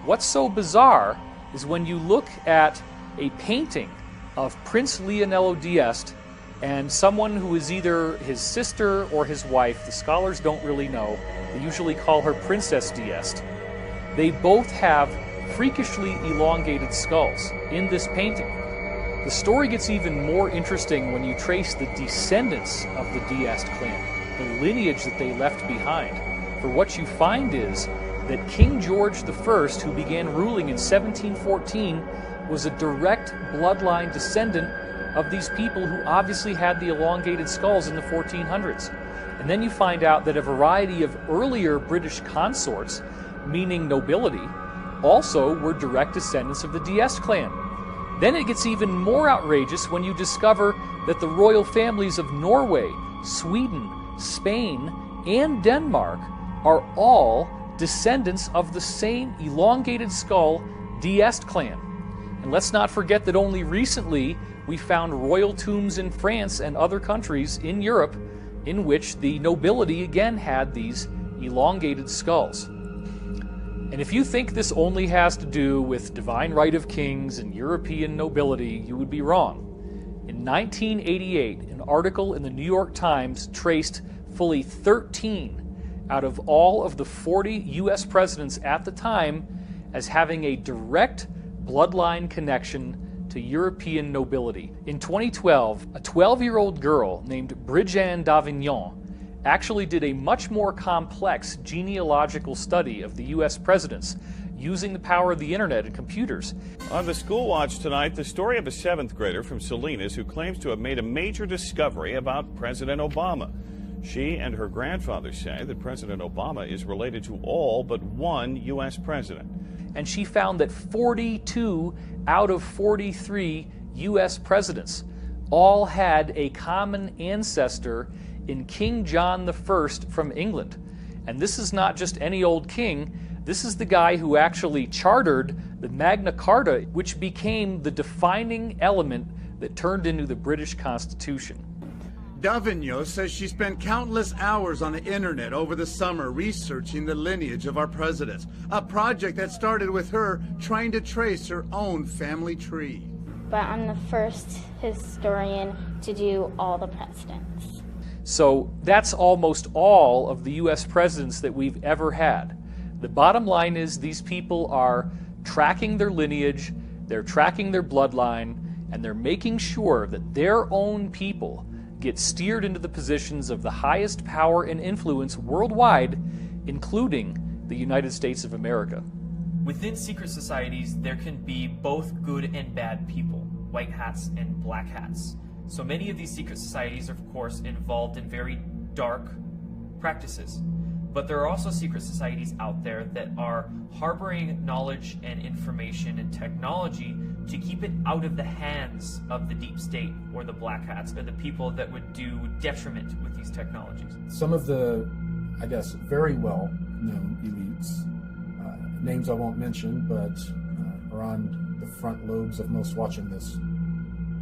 What's so bizarre is when you look at a painting of Prince Leonello d'Este and someone who is either his sister or his wife, the scholars don't really know, they usually call her Princess d'Este. They both have freakishly elongated skulls in this painting. The story gets even more interesting when you trace the descendants of the Diaz clan, the lineage that they left behind. For what you find is that King George I, who began ruling in 1714, was a direct bloodline descendant of these people who obviously had the elongated skulls in the 1400s. And then you find out that a variety of earlier British consorts, meaning nobility, also were direct descendants of the Diaz clan. Then it gets even more outrageous when you discover that the royal families of Norway, Sweden, Spain, and Denmark are all descendants of the same elongated skull Diaz clan. And let's not forget that only recently we found royal tombs in France and other countries in Europe in which the nobility again had these elongated skulls. And if you think this only has to do with divine right of kings and European nobility, you would be wrong. In 1988, an article in the New York Times traced fully 13 out of all of the 40 U.S. presidents at the time as having a direct bloodline connection to European nobility. In 2012, a 12-year-old girl named Brigitte d'Avignon actually did a much more complex genealogical study of the U.S. presidents using the power of the internet and computers. On the School Watch tonight, the story of a 7th grader from Salinas who claims to have made a major discovery about President Obama. She and her grandfather say that President Obama is related to all but one U.S. president. And she found that 42 out of 43 U.S. presidents all had a common ancestor in King John I from England. And this is not just any old king. This is the guy who actually chartered the Magna Carta, which became the defining element that turned into the British Constitution. D'Avignon says she spent countless hours on the internet over the summer researching the lineage of our presidents, a project that started with her trying to trace her own family tree. But I'm the first historian to do all the presidents. So that's almost all of the U.S. presidents that we've ever had. The bottom line is these people are tracking their lineage, they're tracking their bloodline, and they're making sure that their own people get steered into the positions of the highest power and influence worldwide, including the United States of America. Within secret societies, there can be both good and bad people, white hats and black hats. So many of these secret societies are, of course, involved in very dark practices. But there are also secret societies out there that are harboring knowledge and information and technology to keep it out of the hands of the deep state or the black hats or the people that would do detriment with these technologies. Some of the, I guess, very well-known elites, names I won't mention, but are on the front lobes of most watching this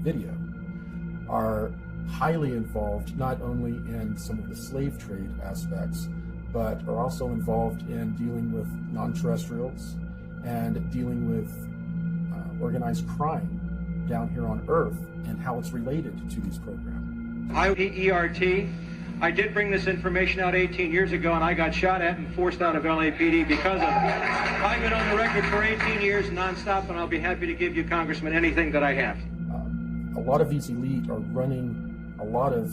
video, are highly involved not only in some of the slave trade aspects, but are also involved in dealing with non-terrestrials and dealing with organized crime down here on Earth and how it's related to these programs. ERT. I did bring this information out 18 years ago, and I got shot at and forced out of LAPD because of it. I've been on the record for 18 years nonstop, and I'll be happy to give you, Congressman, anything that I have. A lot of these elite are running a lot of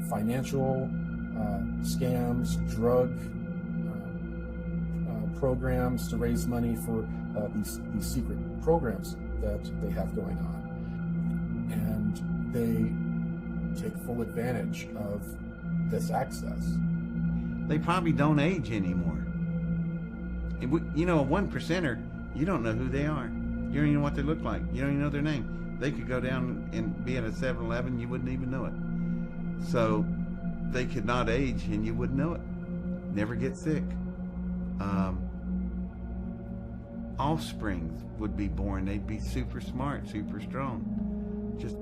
financial scams, drug programs to raise money for these secret programs that they have going on. And they take full advantage of this access. They probably don't age anymore. You know, a 1%er, you don't know who they are. You don't even know what they look like. You don't even know their name. They could go down and be at a 7-Eleven, you wouldn't even know it. So they could not age and you wouldn't know it. Never get sick. Offsprings would be born. They'd be super smart, super strong. Just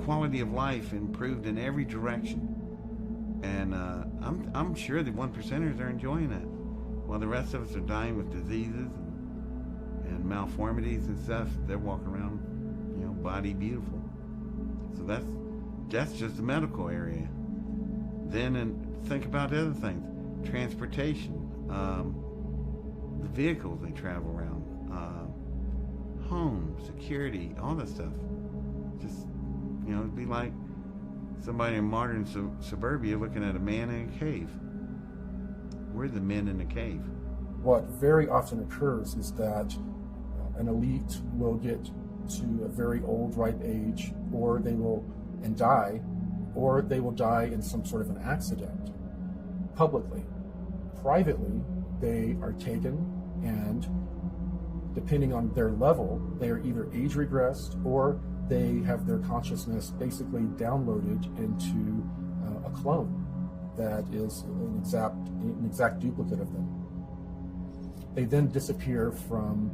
quality of life improved in every direction. And I'm sure the 1%ers are enjoying that, while the rest of us are dying with diseases and malformities and stuff. They're walking around, you know, body beautiful. So that's just the medical area. Then, and think about the other things. Transportation. the vehicles they travel around, home, security, all that stuff. Just, you know, it'd be like somebody in modern suburbia looking at a man in a cave. We're the men in the cave. What very often occurs is that an elite will get to a very old, ripe age, or they will die, or they will die in some sort of an accident, publicly. Privately, they are taken, and depending on their level, they are either age regressed or they have their consciousness basically downloaded into a clone that is an exact duplicate of them. They then disappear from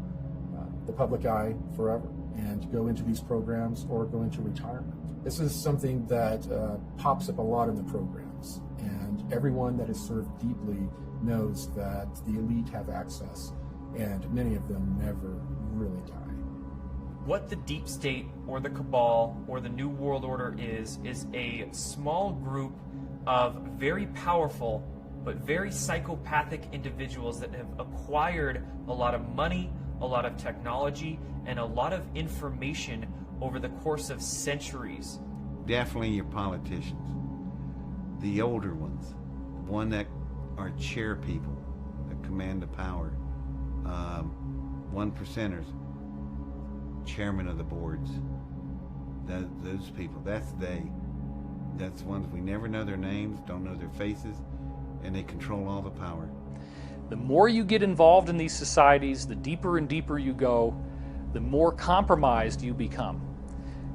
the public eye forever and go into these programs or go into retirement. This is something that pops up a lot in the programs, and everyone that is served deeply knows that the elite have access, and many of them never really die. What the deep state or the cabal or the New World Order is a small group of very powerful but very psychopathic individuals that have acquired a lot of money, a lot of technology, and a lot of information over the course of centuries. Definitely your politicians, the older ones, the one that are chair people that command the power, 1%ers, chairman of the boards, those people, that's ones we never know their names, don't know their faces, and they control all the power. The more you get involved in these societies, the deeper and deeper you go, the more compromised you become.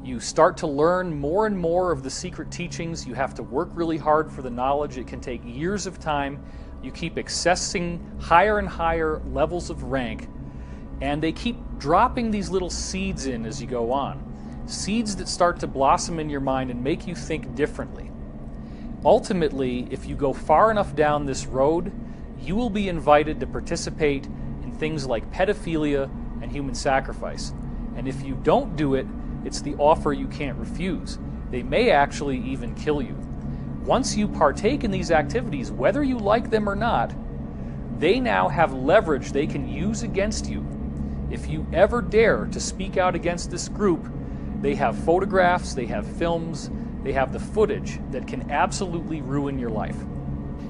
You start to learn more and more of the secret teachings. You have to work really hard for the knowledge. It can take years of time. You keep accessing higher and higher levels of rank, and they keep dropping these little seeds in as you go on. Seeds that start to blossom in your mind and make you think differently. Ultimately, if you go far enough down this road, you will be invited to participate in things like pedophilia and human sacrifice. And if you don't do it, it's the offer you can't refuse. They may actually even kill you. Once you partake in these activities, whether you like them or not, they now have leverage they can use against you. If you ever dare to speak out against this group, they have photographs, they have films, they have the footage that can absolutely ruin your life.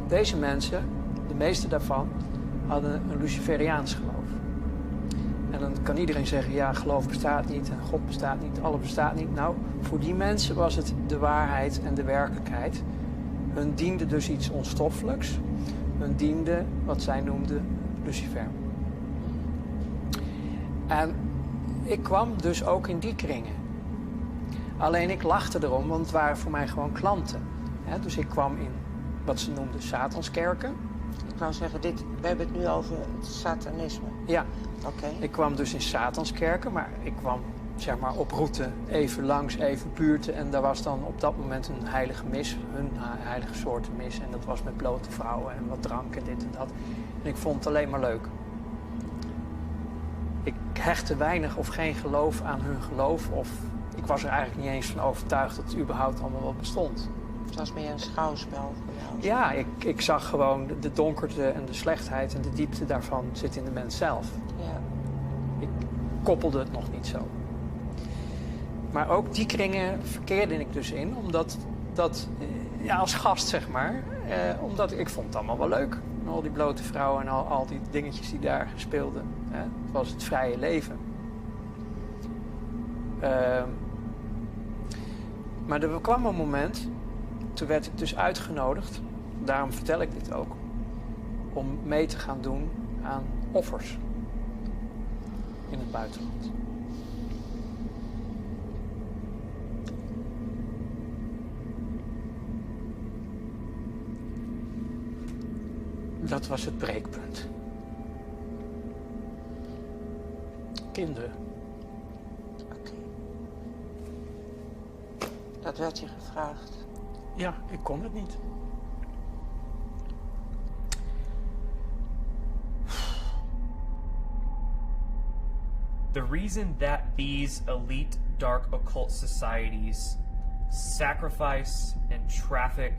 Deze mensen, de meeste daarvan, hadden een Luciferiaans geloof. En dan kan iedereen zeggen, ja, geloof bestaat niet en God bestaat niet, alles bestaat niet. Nou, voor die mensen was het de waarheid en de werkelijkheid. Hun diende dus iets onstoffelijks. Hun diende wat zij noemden Lucifer. En ik kwam dus ook in die kringen. Alleen ik lachte erom, want het waren voor mij gewoon klanten. Dus ik kwam in wat ze noemden Satanskerken. Ik wou zeggen, we hebben het nu over het satanisme. Ja, oké. Ik kwam dus in Satanskerken, maar ik kwam zeg maar op route even langs, even buurten. En daar was dan op dat moment een heilige mis, een heilige soort mis. En dat was met blote vrouwen en wat drank en dit en dat. En ik vond het alleen maar leuk. Ik hechtte weinig of geen geloof aan hun geloof. Of ik was er eigenlijk niet eens van overtuigd dat het überhaupt allemaal wel bestond. Het was meer een schouwspel voor jou. Ja, ik zag gewoon de donkerte en de slechtheid en de diepte daarvan zit in de mens zelf. Ja. Ik koppelde het nog niet zo. Maar ook die kringen verkeerde ik dus in, omdat ja, als gast zeg maar, omdat ik vond het allemaal wel leuk. Al die blote vrouwen en al die dingetjes die daar speelden. Het was het vrije leven. Maar er kwam een moment, toen werd ik dus uitgenodigd, daarom vertel ik dit ook, om mee te gaan doen aan offers in het buitenland. Dat was het breekpunt. Kinderen. Oké. Dat werd je gevraagd? Ja, ik kon het niet. The reason that these elite dark occult societies sacrifice and traffic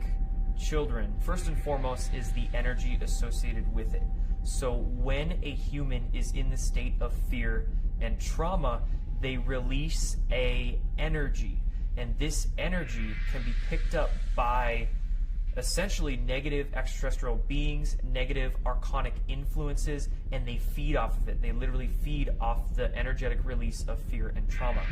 children, first and foremost, is the energy associated with it. So when a human is in the state of fear and trauma, they release a energy, and this energy can be picked up by essentially negative extraterrestrial beings, negative archonic influences, and they feed off of it. They literally feed off the energetic release of fear and trauma.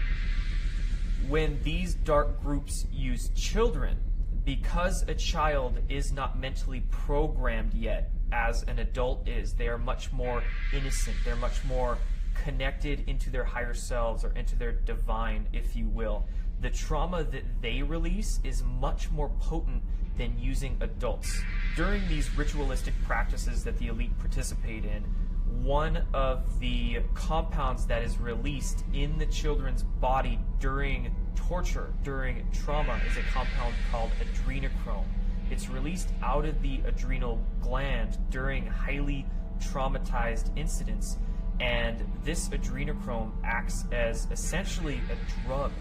When these dark groups use children, because a child is not mentally programmed yet as an adult is, they are much more innocent, they're much more connected into their higher selves or into their divine, if you will. The trauma that they release is much more potent than using adults. During these ritualistic practices that the elite participate in, one of the compounds that is released in the children's body during torture, during trauma, is a compound called adrenochrome. It's released out of the adrenal gland during highly traumatized incidents, and this adrenochrome acts as essentially a drug.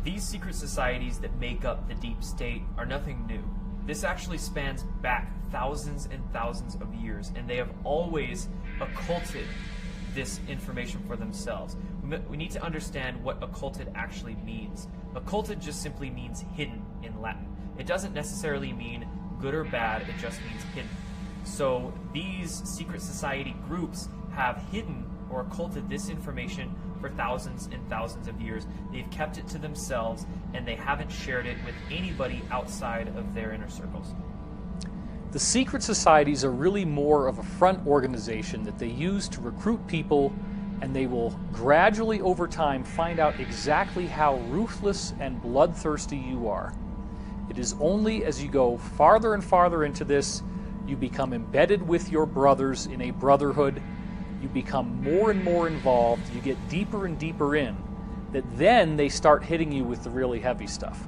These secret societies that make up the deep state are nothing new. This actually spans back thousands and thousands of years, and they have always occulted this information for themselves. We need to understand what occulted actually means. Occulted just simply means hidden in Latin. It doesn't necessarily mean good or bad, it just means hidden. So these secret society groups have hidden or occulted this information for thousands and thousands of years. They've kept it to themselves, and they haven't shared it with anybody outside of their inner circles. The secret societies are really more of a front organization that they use to recruit people, and they will gradually over time find out exactly how ruthless and bloodthirsty you are. It is only as you go farther and farther into this, you become embedded with your brothers in a brotherhood, you become more and more involved, you get deeper and deeper in, that then they start hitting you with the really heavy stuff.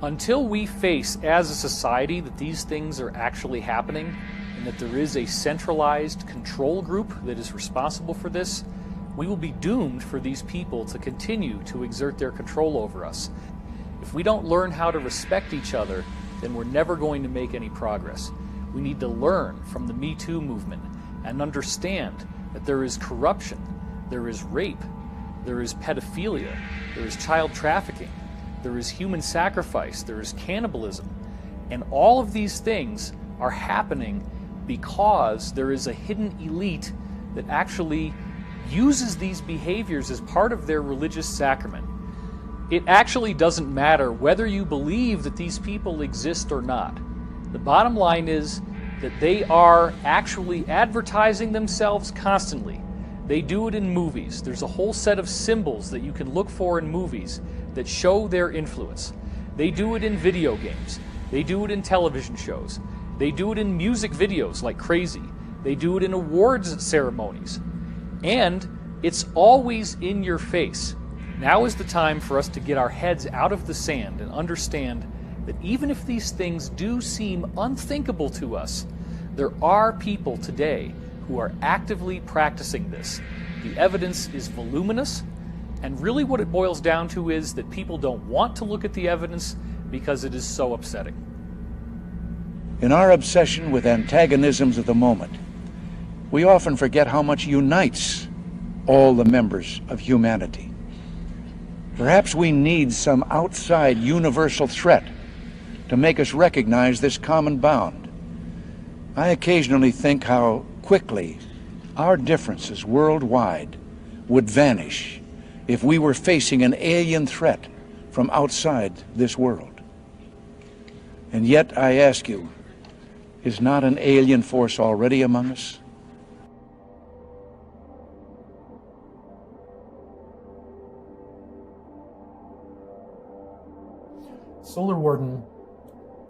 Until we face as a society that these things are actually happening and that there is a centralized control group that is responsible for this, we will be doomed for these people to continue to exert their control over us. If we don't learn how to respect each other, then we're never going to make any progress. We need to learn from the Me Too movement and understand that there is corruption, there is rape, there is pedophilia, there is child trafficking, there is human sacrifice, there is cannibalism, and all of these things are happening because there is a hidden elite that actually uses these behaviors as part of their religious sacrament. It actually doesn't matter whether you believe that these people exist or not. The bottom line is that they are actually advertising themselves constantly. They do it in movies. There's a whole set of symbols that you can look for in movies that show their influence. They do it in video games. They do it in television shows. They do it in music videos like crazy. They do it in awards ceremonies. And it's always in your face. Now is the time for us to get our heads out of the sand and understand that even if these things do seem unthinkable to us, there are people today who are actively practicing this. The evidence is voluminous, and really what it boils down to is that people don't want to look at the evidence because it is so upsetting. In our obsession with antagonisms of the moment, we often forget how much unites all the members of humanity. Perhaps we need some outside universal threat to make us recognize this common bound. I occasionally think how quickly our differences worldwide would vanish if we were facing an alien threat from outside this world. And yet, I ask you, is not an alien force already among us? Solar Warden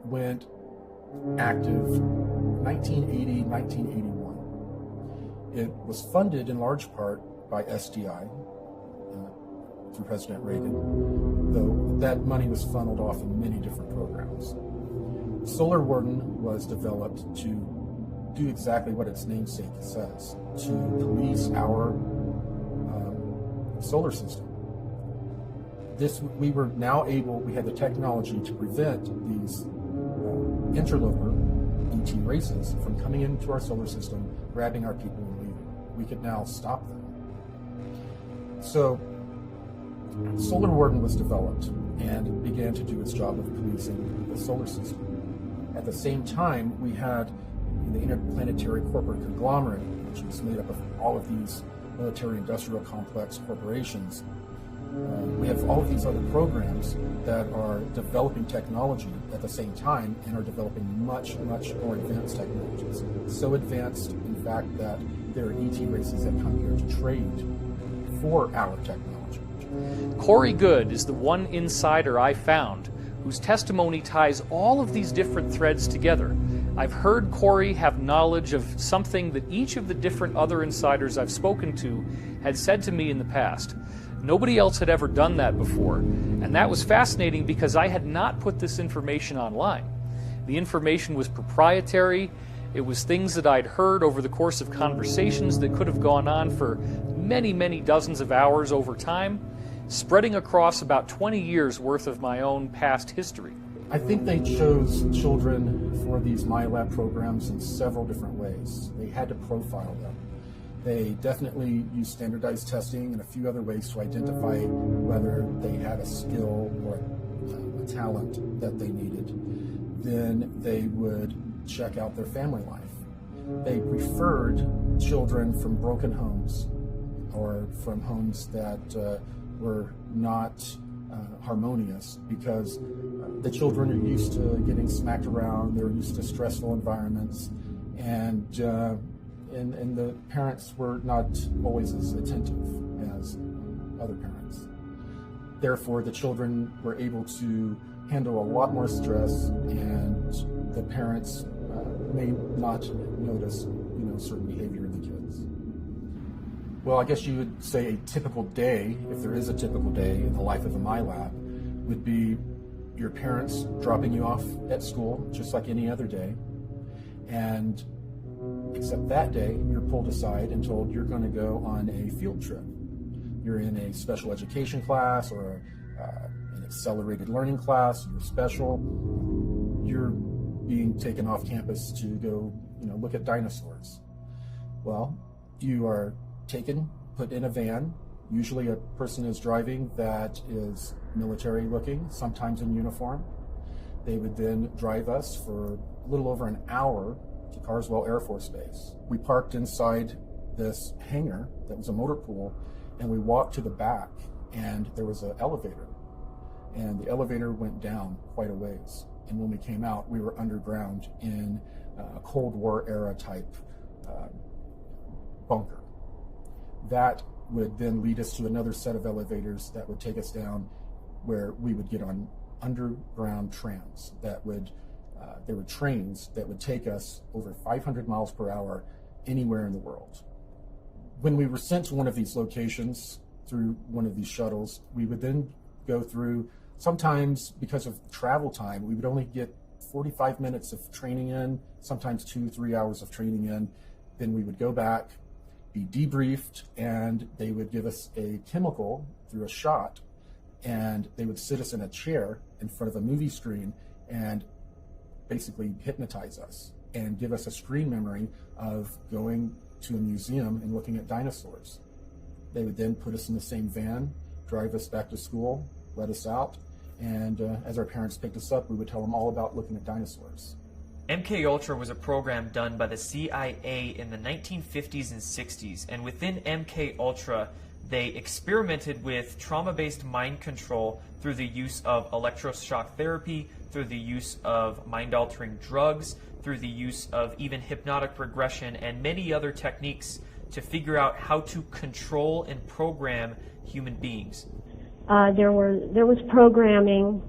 went active 1980, 1981. It was funded in large part by SDI through President Reagan, though that money was funneled off in many different programs. Solar Warden was developed to do exactly what its namesake says, to police our solar system. We were now able, we had the technology to prevent these interloper ET races from coming into our solar system, grabbing our people and leaving. We could now stop them. So, Solar Warden was developed and began to do its job of policing the solar system. At the same time, we had the interplanetary corporate conglomerate, which was made up of all of these military-industrial complex corporations. We have all of these other programs that are developing technology at the same time and are developing much, much more advanced technologies. So advanced, in fact, that there are ET races that come here to trade for our technology. Corey Good is the one insider I found whose testimony ties all of these different threads together. I've heard Corey have knowledge of something that each of the different other insiders I've spoken to had said to me in the past. Nobody else had ever done that before, and that was fascinating because I had not put this information online. The information was proprietary. It was things that I'd heard over the course of conversations that could have gone on for many, many dozens of hours over time, spreading across about 20 years worth of my own past history. I think they chose children for these MyLab programs in several different ways. They had to profile them. They definitely used standardized testing and a few other ways to identify whether they had a skill or a talent that they needed. Then they would check out their family life. They preferred children from broken homes or from homes that were not harmonious, because the children are used to getting smacked around, they're used to stressful environments, and the parents were not always as attentive as other parents. Therefore, the children were able to handle a lot more stress, and the parents may not notice, certain behavior in the kids. Well, I guess you would say a typical day, if there is a typical day in the life of a MyLab, would be your parents dropping you off at school, just like any other day, and except that day, you're pulled aside and told you're going to go on a field trip. You're in a special education class or an accelerated learning class. You're special. You're being taken off campus to go, look at dinosaurs. Well, you are taken, put in a van. Usually a person is driving that is military looking, sometimes in uniform. They would then drive us for a little over an hour to Carswell Air Force Base. We parked inside this hangar that was a motor pool, and we walked to the back, and there was an elevator, and the elevator went down quite a ways. And when we came out, we were underground in a Cold War era type bunker. That would then lead us to another set of elevators that would take us down, where we would get on underground trams that would there were trains that would take us over 500 miles per hour anywhere in the world. When we were sent to one of these locations through one of these shuttles, we would then go through, sometimes because of travel time, we would only get 45 minutes of training in, sometimes 2-3 hours of training in. Then we would go back, be debriefed, and they would give us a chemical through a shot, and they would sit us in a chair in front of a movie screen and basically hypnotize us and give us a screen memory of going to a museum and looking at dinosaurs. They would then put us in the same van, drive us back to school, let us out, and as our parents picked us up, we would tell them all about looking at dinosaurs. MKUltra was a program done by the CIA in the 1950s and 60s, and within MKUltra, they experimented with trauma-based mind control through the use of electroshock therapy, through the use of mind-altering drugs, through the use of even hypnotic regression and many other techniques to figure out how to control and program human beings. There was programming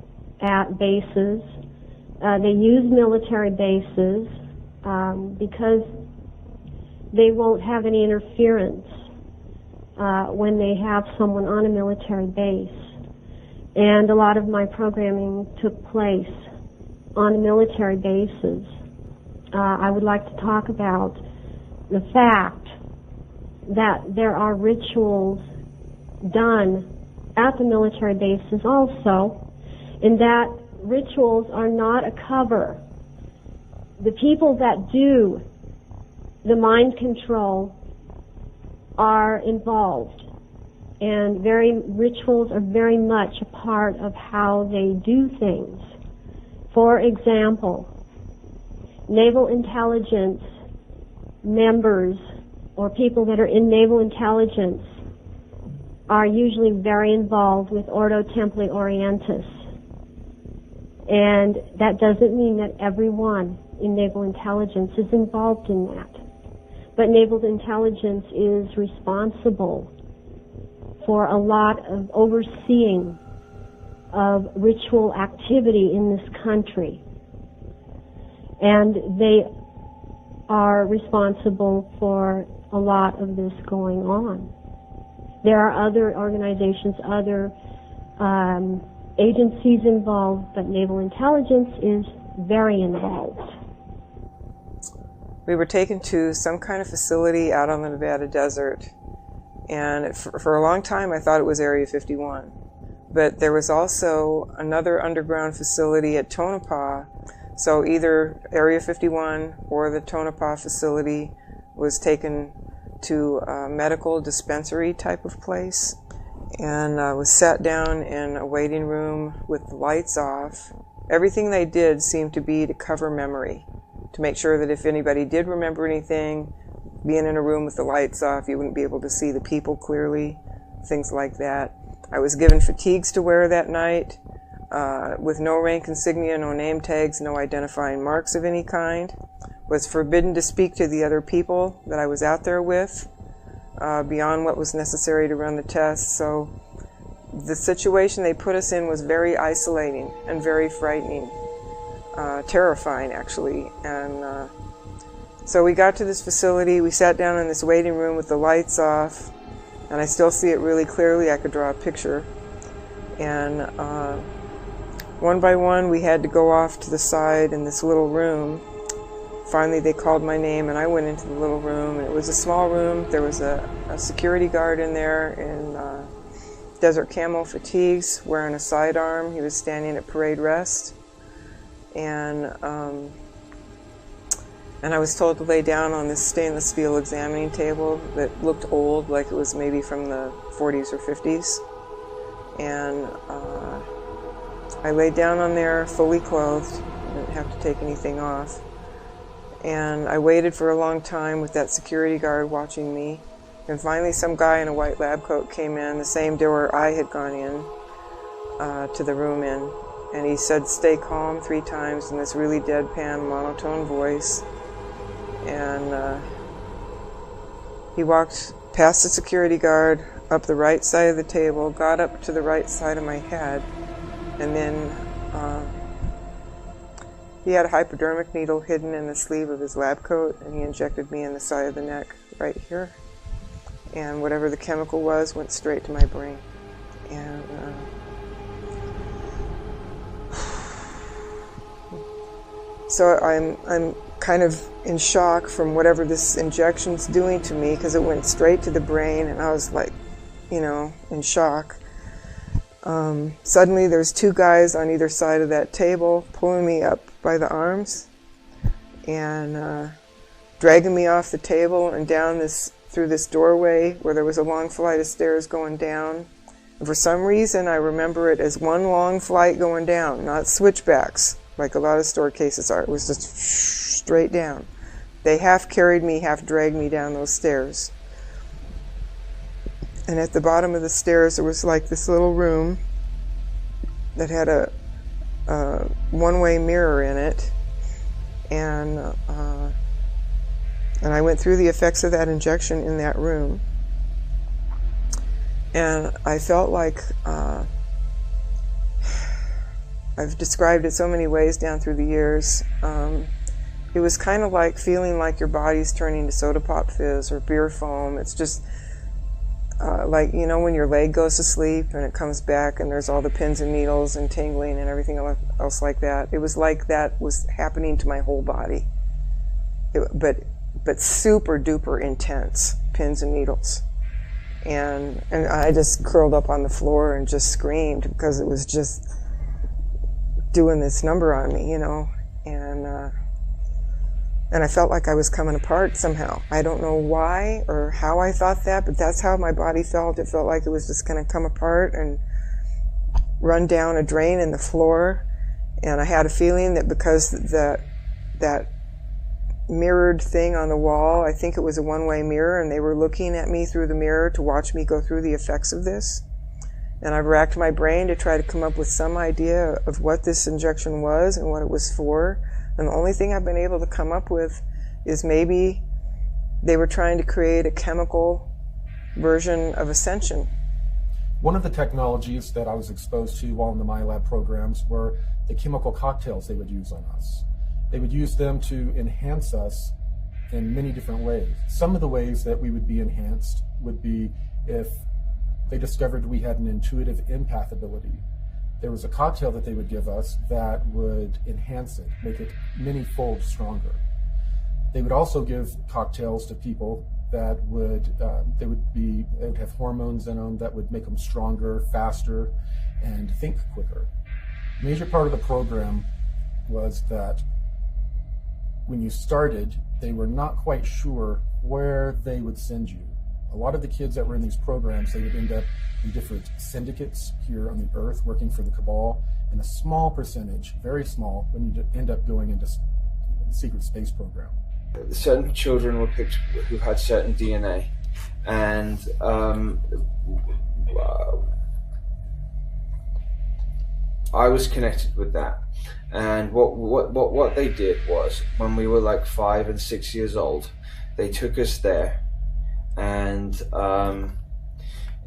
at bases. They used military bases because they won't have any interference when they have someone on a military base. And a lot of my programming took place on military bases. I would like to talk about the fact that there are rituals done at the military bases also, and that rituals are not a cover. the people that do the mind control are involved, and rituals are very much a part of how they do things. For example, naval intelligence members or people that are in naval intelligence are usually very involved with Ordo Templi Orientis. And that doesn't mean that everyone in naval intelligence is involved in that. But naval intelligence is responsible for a lot of overseeing of ritual activity in this country. And they are responsible for a lot of this going on. There are other organizations, other agencies involved, but naval intelligence is very involved. We were taken to some kind of facility out on the Nevada desert, and for a long time I thought it was Area 51. But there was also another underground facility at Tonopah, so either Area 51 or the Tonopah facility was taken to a medical dispensary type of place, and was sat down in a waiting room with the lights off. Everything they did seemed to be to cover memory, to make sure that if anybody did remember anything, being in a room with the lights off, you wouldn't be able to see the people clearly, things like that. I was given fatigues to wear that night, with no rank insignia, no name tags, no identifying marks of any kind. Was forbidden to speak to the other people that I was out there with, beyond what was necessary to run the test. So the situation they put us in was very isolating and very frightening, terrifying actually. And so we got to this facility, we sat down in this waiting room with the lights off, and I still see it really clearly. I could draw a picture. And one by one we had to go off to the side in this little room. Finally they called my name and I went into the little room, and it was a small room. There was a security guard in there in desert camo fatigues, wearing a sidearm. He was standing at parade rest, and I was told to lay down on this stainless steel examining table that looked old, like it was maybe from the 40s or 50s. And I laid down on there fully clothed. I didn't have to take anything off. And I waited for a long time with that security guard watching me. And finally some guy in a white lab coat came in, the same door I had gone in, to the room in. And he said, "Stay calm," 3 times in this really deadpan, monotone voice. And he walked past the security guard, up the right side of the table, got up to the right side of my head, and then he had a hypodermic needle hidden in the sleeve of his lab coat, and he injected me in the side of the neck right here. And whatever the chemical was went straight to my brain. And so I'm kind of in shock from whatever this injection's doing to me, because it went straight to the brain, and I was like, you know, in shock. Suddenly there's 2 guys on either side of that table pulling me up by the arms and dragging me off the table and down through this doorway where there was a long flight of stairs going down. And for some reason I remember it as one long flight going down, not switchbacks like a lot of store cases are. It was just straight down. They half carried me, half dragged me down those stairs. And at the bottom of the stairs there was like this little room that had a one-way mirror in it, and I went through the effects of that injection in that room, and I felt like I've described it so many ways down through the years. It was kind of like feeling like your body's turning to soda pop fizz or beer foam. It's just like, you know, when your leg goes to sleep and it comes back and there's all the pins and needles and tingling and everything else like that. It was like that was happening to my whole body. But super duper intense, pins and needles. And I just curled up on the floor and just screamed because it was just doing this number on me, you know. And And I felt like I was coming apart somehow. I don't know why or how I thought that, but that's how my body felt. It felt like it was just going to come apart and run down a drain in the floor. And I had a feeling that because that mirrored thing on the wall, I think it was a one-way mirror, and they were looking at me through the mirror to watch me go through the effects of this. And I've racked my brain to try to come up with some idea of what this injection was and what it was for. And the only thing I've been able to come up with is maybe they were trying to create a chemical version of ascension. One of the technologies that I was exposed to while in the MyLab programs were the chemical cocktails they would use on us. They would use them to enhance us in many different ways. Some of the ways that we would be enhanced would be if they discovered we had an intuitive empath ability. There was a cocktail that they would give us that would enhance it, make it many-fold stronger. They would also give cocktails to people that would have hormones in them that would make them stronger, faster, and think quicker. A major part of the program was that when you started, they were not quite sure where they would send you. A lot of the kids that were in these programs, they would end up in different syndicates here on the Earth working for the Cabal, and a small percentage, very small, would end up going into the secret space program. Certain children were picked who had certain DNA, and I was connected with that. And what they did was, when we were like 5 and 6 years old, they took us there, and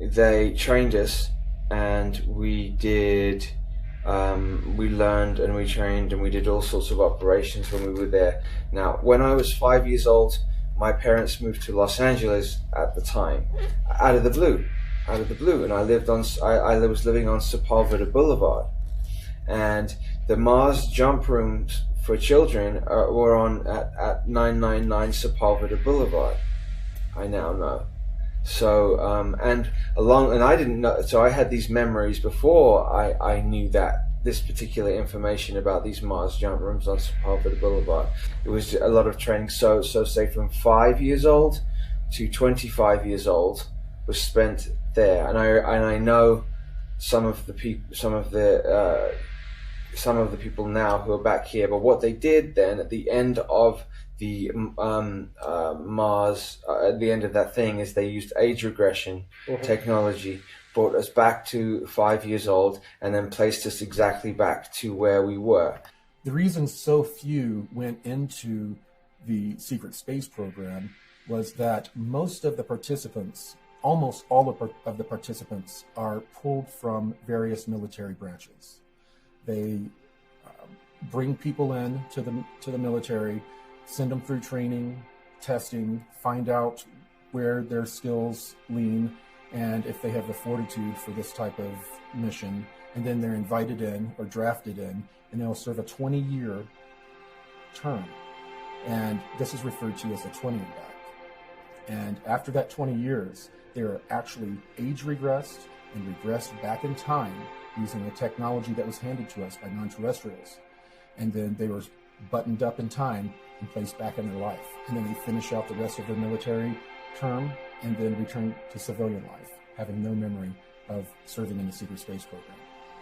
they trained us, and we did. We learned and we trained and we did all sorts of operations when we were there. Now, when I was 5 years old, my parents moved to Los Angeles at the time, out of the blue, and I was living on Sepulveda Boulevard, and the Mars jump rooms for children were on at 999 Sepulveda Boulevard. I now know. So and I didn't know. So I had these memories before I knew that this particular information about these Mars jump rooms on Sepulveda Boulevard. It was a lot of training. So say from 5 years old to 25 years old was spent there, and I know some of the people now who are back here. But what they did then at the end of the Mars, at the end of that thing, is they used age regression technology, brought us back to 5 years old, and then placed us exactly back to where we were. The reason so few went into the secret space program was that most of the participants, almost all of the participants, are pulled from various military branches. They bring people in to the military, send them through training, testing, find out where their skills lean, and if they have the fortitude for this type of mission, and then they're invited in or drafted in, and they'll serve a 20-year term. And this is referred to as a 20 and back. And after that 20 years, they're actually age regressed and regressed back in time using the technology that was handed to us by non-terrestrials. And then they were buttoned up in time and placed back in their life. And then they finish out the rest of their military term and then return to civilian life, having no memory of serving in the secret space program.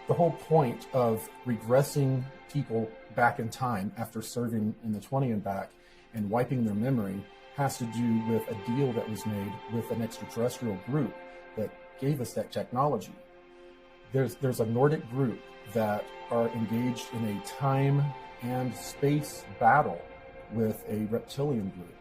The whole point of regressing people back in time after serving in the 20 and back and wiping their memory has to do with a deal that was made with an extraterrestrial group that gave us that technology. There's a Nordic group that are engaged in a time and space battle with a reptilian group.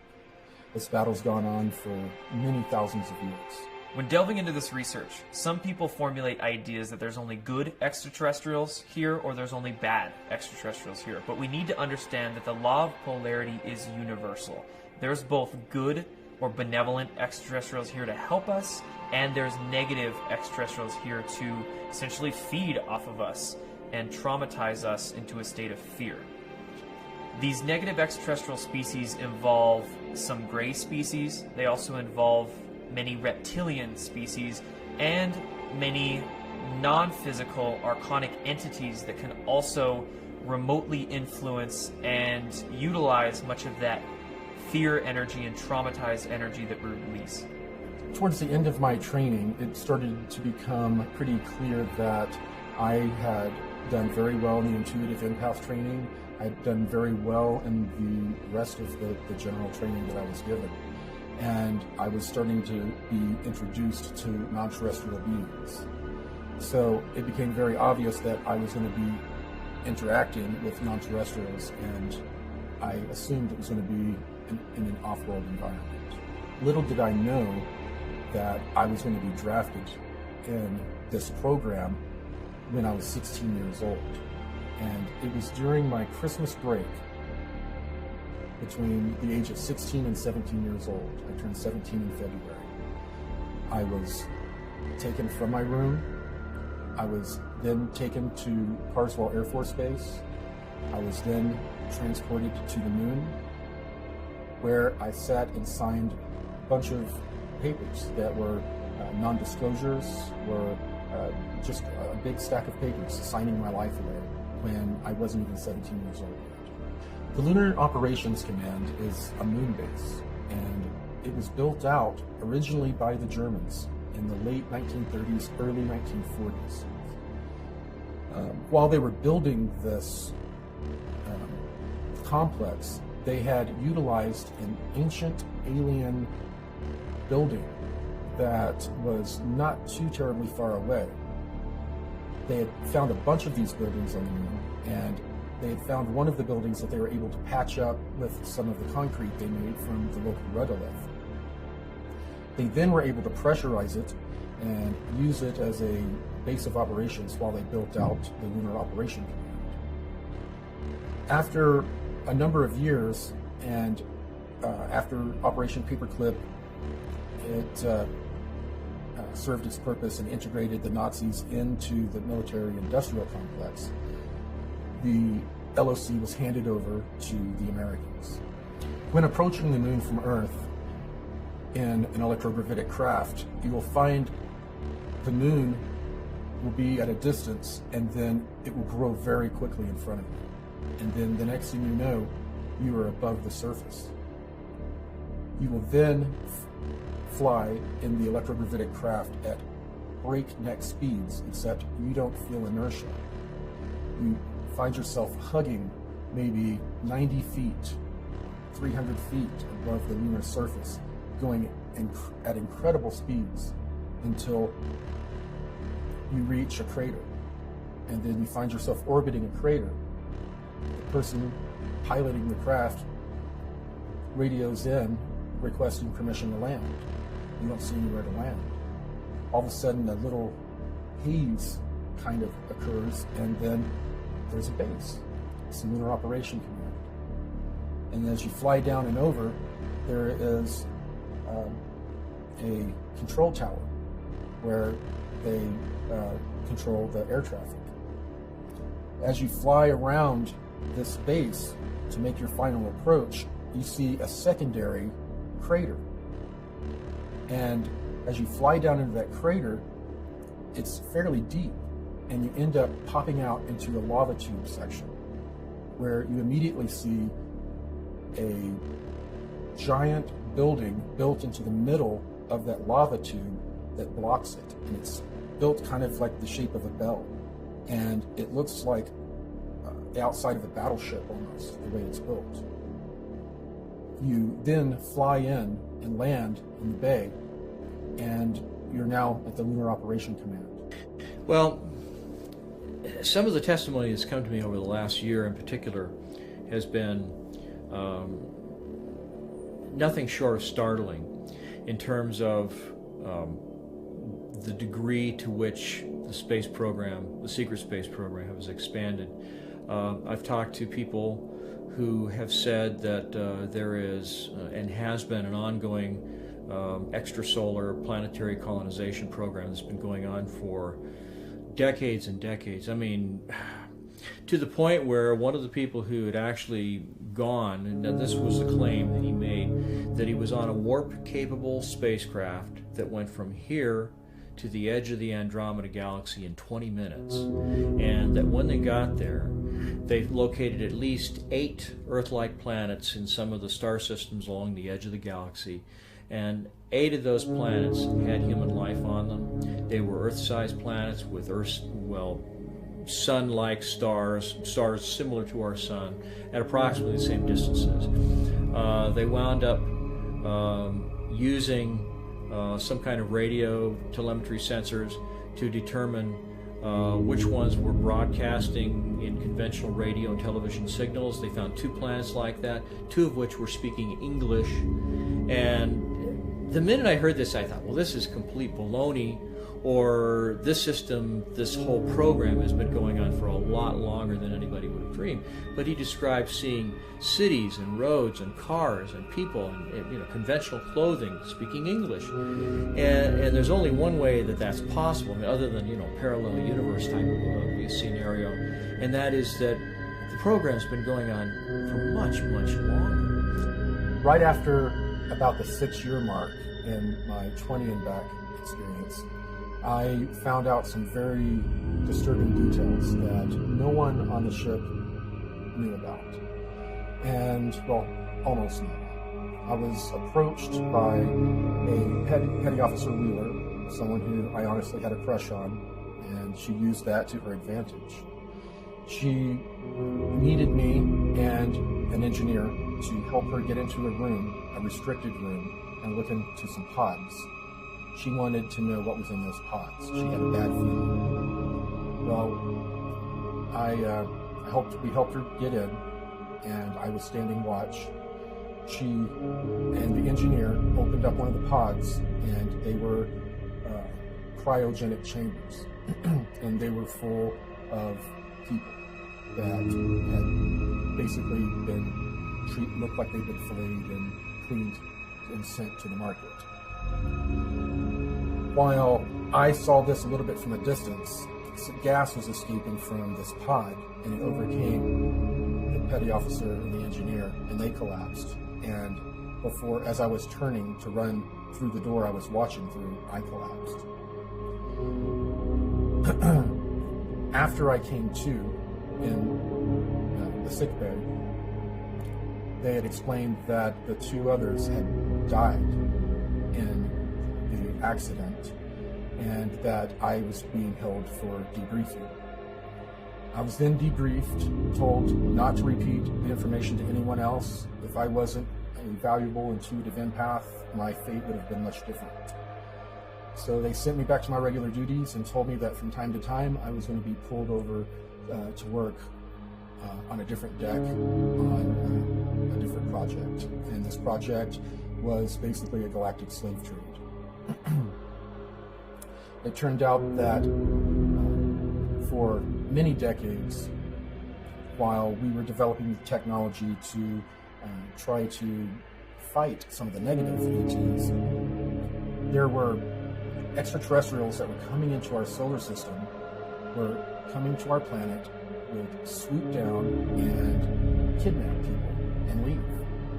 This battle's gone on for many thousands of years. When delving into this research, some people formulate ideas that there's only good extraterrestrials here or there's only bad extraterrestrials here. But we need to understand that the law of polarity is universal. There's both good or benevolent extraterrestrials here to help us, and there's negative extraterrestrials here to essentially feed off of us and traumatize us into a state of fear. These negative extraterrestrial species involve some gray species. They also involve many reptilian species and many non-physical archonic entities that can also remotely influence and utilize much of that fear energy and traumatized energy that we release. Towards the end of my training, it started to become pretty clear that I had done very well in the intuitive empath training. I'd done very well in the rest of the general training that I was given. And I was starting to be introduced to non-terrestrial beings. So it became very obvious that I was going to be interacting with non-terrestrials, and I assumed it was going to be in an off-world environment. Little did I know that I was going to be drafted in this program when I was 16 years old. And it was during my Christmas break, between the age of 16 and 17 years old. I turned 17 in February. I was taken from my room. I was then taken to Carswell Air Force Base. I was then transported to the moon, where I sat and signed a bunch of papers that were non-disclosures, were just a big stack of papers signing my life away when I wasn't even 17 years old yet. The Lunar Operations Command is a moon base, and it was built out originally by the Germans in the late 1930s, early 1940s. While they were building this complex, they had utilized an ancient alien building that was not too terribly far away. They had found a bunch of these buildings on the moon, and they had found one of the buildings that they were able to patch up with some of the concrete they made from the local rudolith. They then were able to pressurize it and use it as a base of operations while they built out the Lunar Operation Command. After a number of years, and after Operation Paperclip, it served its purpose and integrated the Nazis into the military-industrial complex, the LOC was handed over to the Americans. When approaching the moon from Earth in an electrogravitic craft, you will find the moon will be at a distance, and then it will grow very quickly in front of you. And then the next thing you know, you are above the surface. You will then fly in the electrogravitic craft at breakneck speeds, except you don't feel inertia. You find yourself hugging maybe 90 feet, 300 feet above the lunar surface, going at incredible speeds until you reach a crater. And then you find yourself orbiting a crater. The person piloting the craft radios in requesting permission to land. You don't see anywhere to land. All of a sudden, a little haze kind of occurs, and then there's a base. It's the Lunar Operation Command. And as you fly down and over, there is a control tower where they control the air traffic. As you fly around this base to make your final approach, you see a secondary crater. And as you fly down into that crater, it's fairly deep, and you end up popping out into a lava tube section where you immediately see a giant building built into the middle of that lava tube that blocks it. And it's built kind of like the shape of a bell. And it looks like the outside of a battleship almost, the way it's built. You then fly in and land in the bay, and you're now at the Lunar Operation Command. Well, some of the testimony that's come to me over the last year in particular has been nothing short of startling in terms of the degree to which the space program, the secret space program, has expanded. I've talked to people who have said that there is and has been an ongoing extrasolar planetary colonization program that's been going on for decades and decades. I mean, to the point where one of the people who had actually gone, and this was the claim that he made, that he was on a warp-capable spacecraft that went from here to the edge of the Andromeda Galaxy in 20 minutes, and that when they got there, They've located at least 8 Earth-like planets in some of the star systems along the edge of the galaxy, and 8 of those planets had human life on them. They were Earth-sized planets with sun-like stars similar to our sun, at approximately the same distances. They wound up using some kind of radio telemetry sensors to determine which ones were broadcasting in conventional radio and television signals. They found 2 planets like that, 2 of which were speaking English. And the minute I heard this, I thought, well, this is complete baloney, or this system, this whole program has been going on for a lot longer than anybody would have dreamed. But he described seeing cities and roads and cars and people and conventional clothing speaking English. And there's only one way that that's possible, I mean, other than parallel universe type of a scenario, and that is that the program's been going on for much, much longer. Right after about the 6-year mark in my 20 and back experience, I found out some very disturbing details that no one on the ship knew about. And, well, almost none. I was approached by a petty officer Wheeler, someone who I honestly had a crush on, and she used that to her advantage. She needed me and an engineer to help her get into a room, a restricted room, and look into some pods. She wanted to know what was in those pods. She had a bad feeling. Well, we helped her get in, and I was standing watch. She and the engineer opened up one of the pods, and they were cryogenic chambers, and they were full of people that had basically looked like they'd been filleted and cleaned and sent to the market. While I saw this a little bit from a distance, gas was escaping from this pod, and it overcame the petty officer and the engineer, and they collapsed. And as I was turning to run through the door I was watching through, I collapsed. After I came to in the sick bay, they had explained that the 2 others had died in the accident, and that I was being held for debriefing. I was then debriefed, told not to repeat the information to anyone else. If I wasn't a valuable intuitive empath, my fate would have been much different. So they sent me back to my regular duties and told me that from time to time I was going to be pulled over to work on a different deck on a different project. And this project was basically a galactic slave trade. It turned out that for many decades, while we were developing the technology to try to fight some of the negative ETs, there were extraterrestrials that were coming into our solar system, were coming to our planet, would swoop down and kidnap people and leave,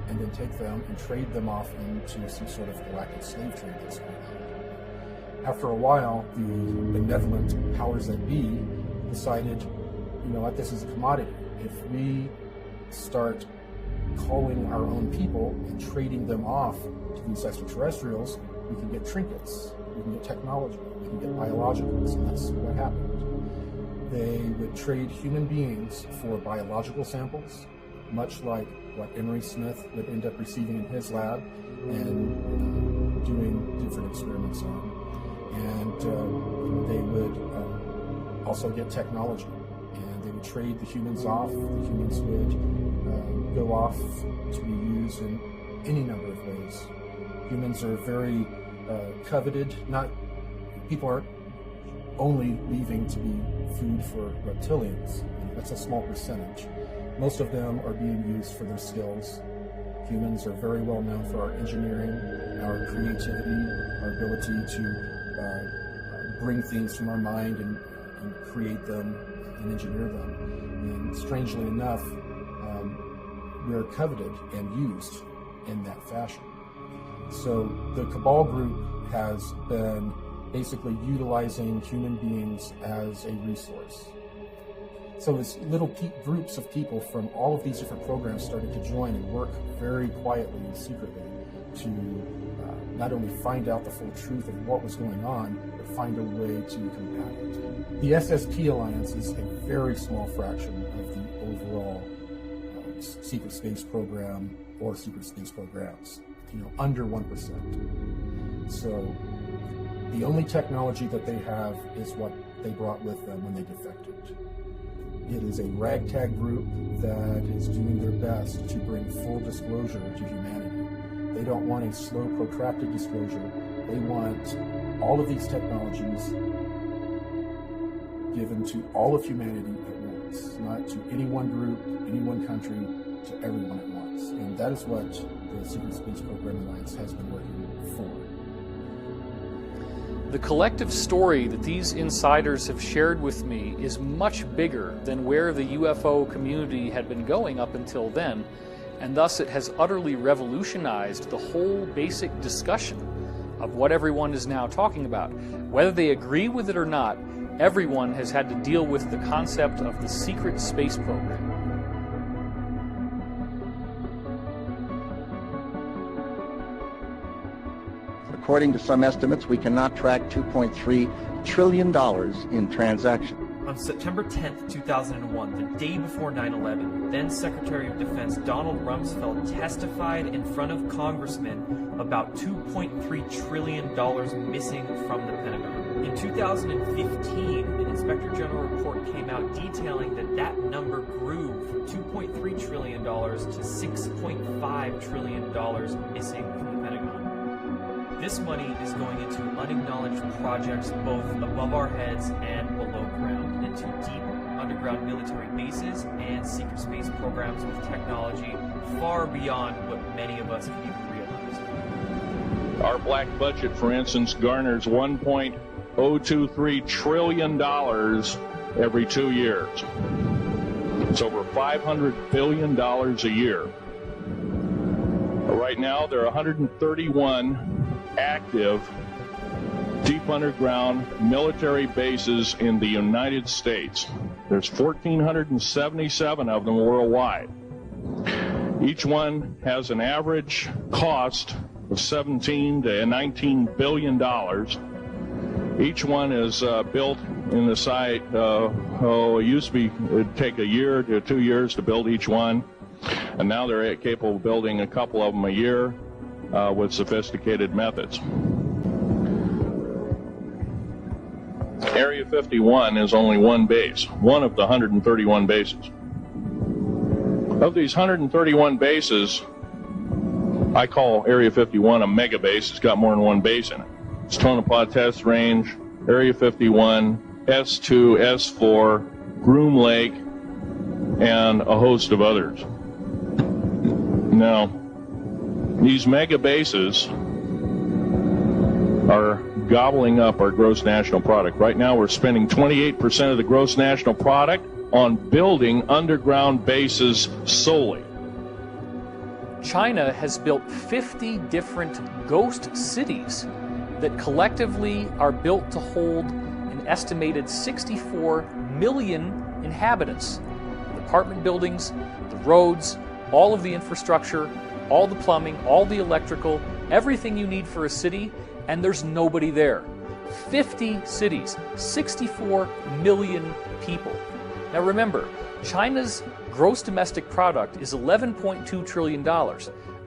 and then take them and trade them off into some sort of galactic slave trade that's going on. After a while, the benevolent powers that be decided, you know what, this is a commodity. If we start calling our own people and trading them off to these extraterrestrials, we can get trinkets, we can get technology, we can get biologicals, and that's what happened. They would trade human beings for biological samples, much like what Emery Smith would end up receiving in his lab and doing different experiments on. And they would also get technology, and they would trade the humans off. The humans would go off to be used in any number of ways. Humans are very coveted. People aren't only leaving to be food for reptilians. That's a small percentage. Most of them are being used for their skills. Humans are very well known for our engineering, our creativity, our ability to bring things from our mind and create them and engineer them. And strangely enough, we're coveted and used in that fashion. So the Cabal group has been basically utilizing human beings as a resource. So as little groups of people from all of these different programs started to join and work very quietly and secretly to not only find out the full truth of what was going on, but find a way to combat it. The SSP Alliance is a very small fraction of the overall secret space program or secret space programs, under 1%. So the only technology that they have is what they brought with them when they defected. It is a ragtag group that is doing their best to bring full disclosure to humanity. They don't want a slow, protracted disclosure. They want all of these technologies given to all of humanity at once, not to any one group, any one country, to everyone at once. And that is what the Secret Space Program Alliance has been working for. The collective story that these insiders have shared with me is much bigger than where the UFO community had been going up until then, and thus it has utterly revolutionized the whole basic discussion of what everyone is now talking about. Whether they agree with it or not, everyone has had to deal with the concept of the secret space program. According to some estimates, we cannot track $2.3 trillion in transactions. On September 10th, 2001, the day before 9/11, then Secretary of Defense Donald Rumsfeld testified in front of congressmen about $2.3 trillion missing from the Pentagon. In 2015, an Inspector General report came out detailing that that number grew from $2.3 trillion to $6.5 trillion missing from the Pentagon. This money is going into unacknowledged projects both above our heads and below ground, into deep underground military bases and secret space programs with technology far beyond what many of us can even realize. Our black budget, for instance, garners $1.023 trillion every 2 years. It's over $500 billion a year. Right now, there are 131 active deep underground military bases in the United States. There's 1,477 of them worldwide. Each one has an average cost of $17 to $19 billion. Each one is built in the site, it used to be, it'd take a year to 2 years to build each one, and now they're capable of building a couple of them a year. With sophisticated methods. Area 51 is only one base, one of the 131 bases. Of these 131 bases, I call Area 51 a mega base. It's got more than one base in it. It's Tonopah Test Range, Area 51, S2, S4, Groom Lake, and a host of others. Now, these mega bases are gobbling up our gross national product. Right now we're spending 28% of the gross national product on building underground bases solely. China has built 50 different ghost cities that collectively are built to hold an estimated 64 million inhabitants. The apartment buildings, the roads, all of the infrastructure, all the plumbing, all the electrical, everything you need for a city, and there's nobody there. 50 cities, 64 million people. Now remember, China's gross domestic product is $11.2 trillion.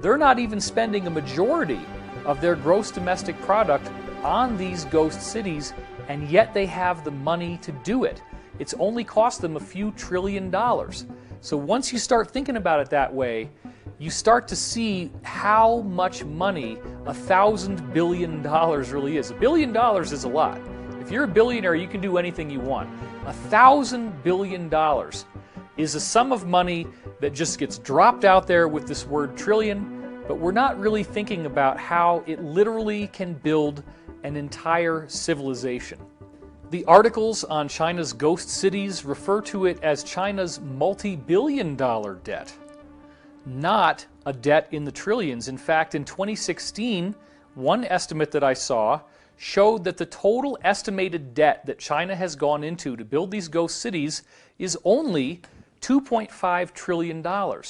They're not even spending a majority of their gross domestic product on these ghost cities, and yet they have the money to do it. It's only cost them a few $1 trillion. So once you start thinking about it that way, you start to see how much money $1,000 billion really is. $1 billion is a lot. If you're a billionaire, you can do anything you want. $1,000 billion is a sum of money that just gets dropped out there with this word trillion, but we're not really thinking about how it literally can build an entire civilization. The articles on China's ghost cities refer to it as China's multi-billion-dollar debt, not a debt in the trillions. In fact, in 2016, one estimate that I saw showed that the total estimated debt that China has gone into to build these ghost cities is only $2.5 trillion. Now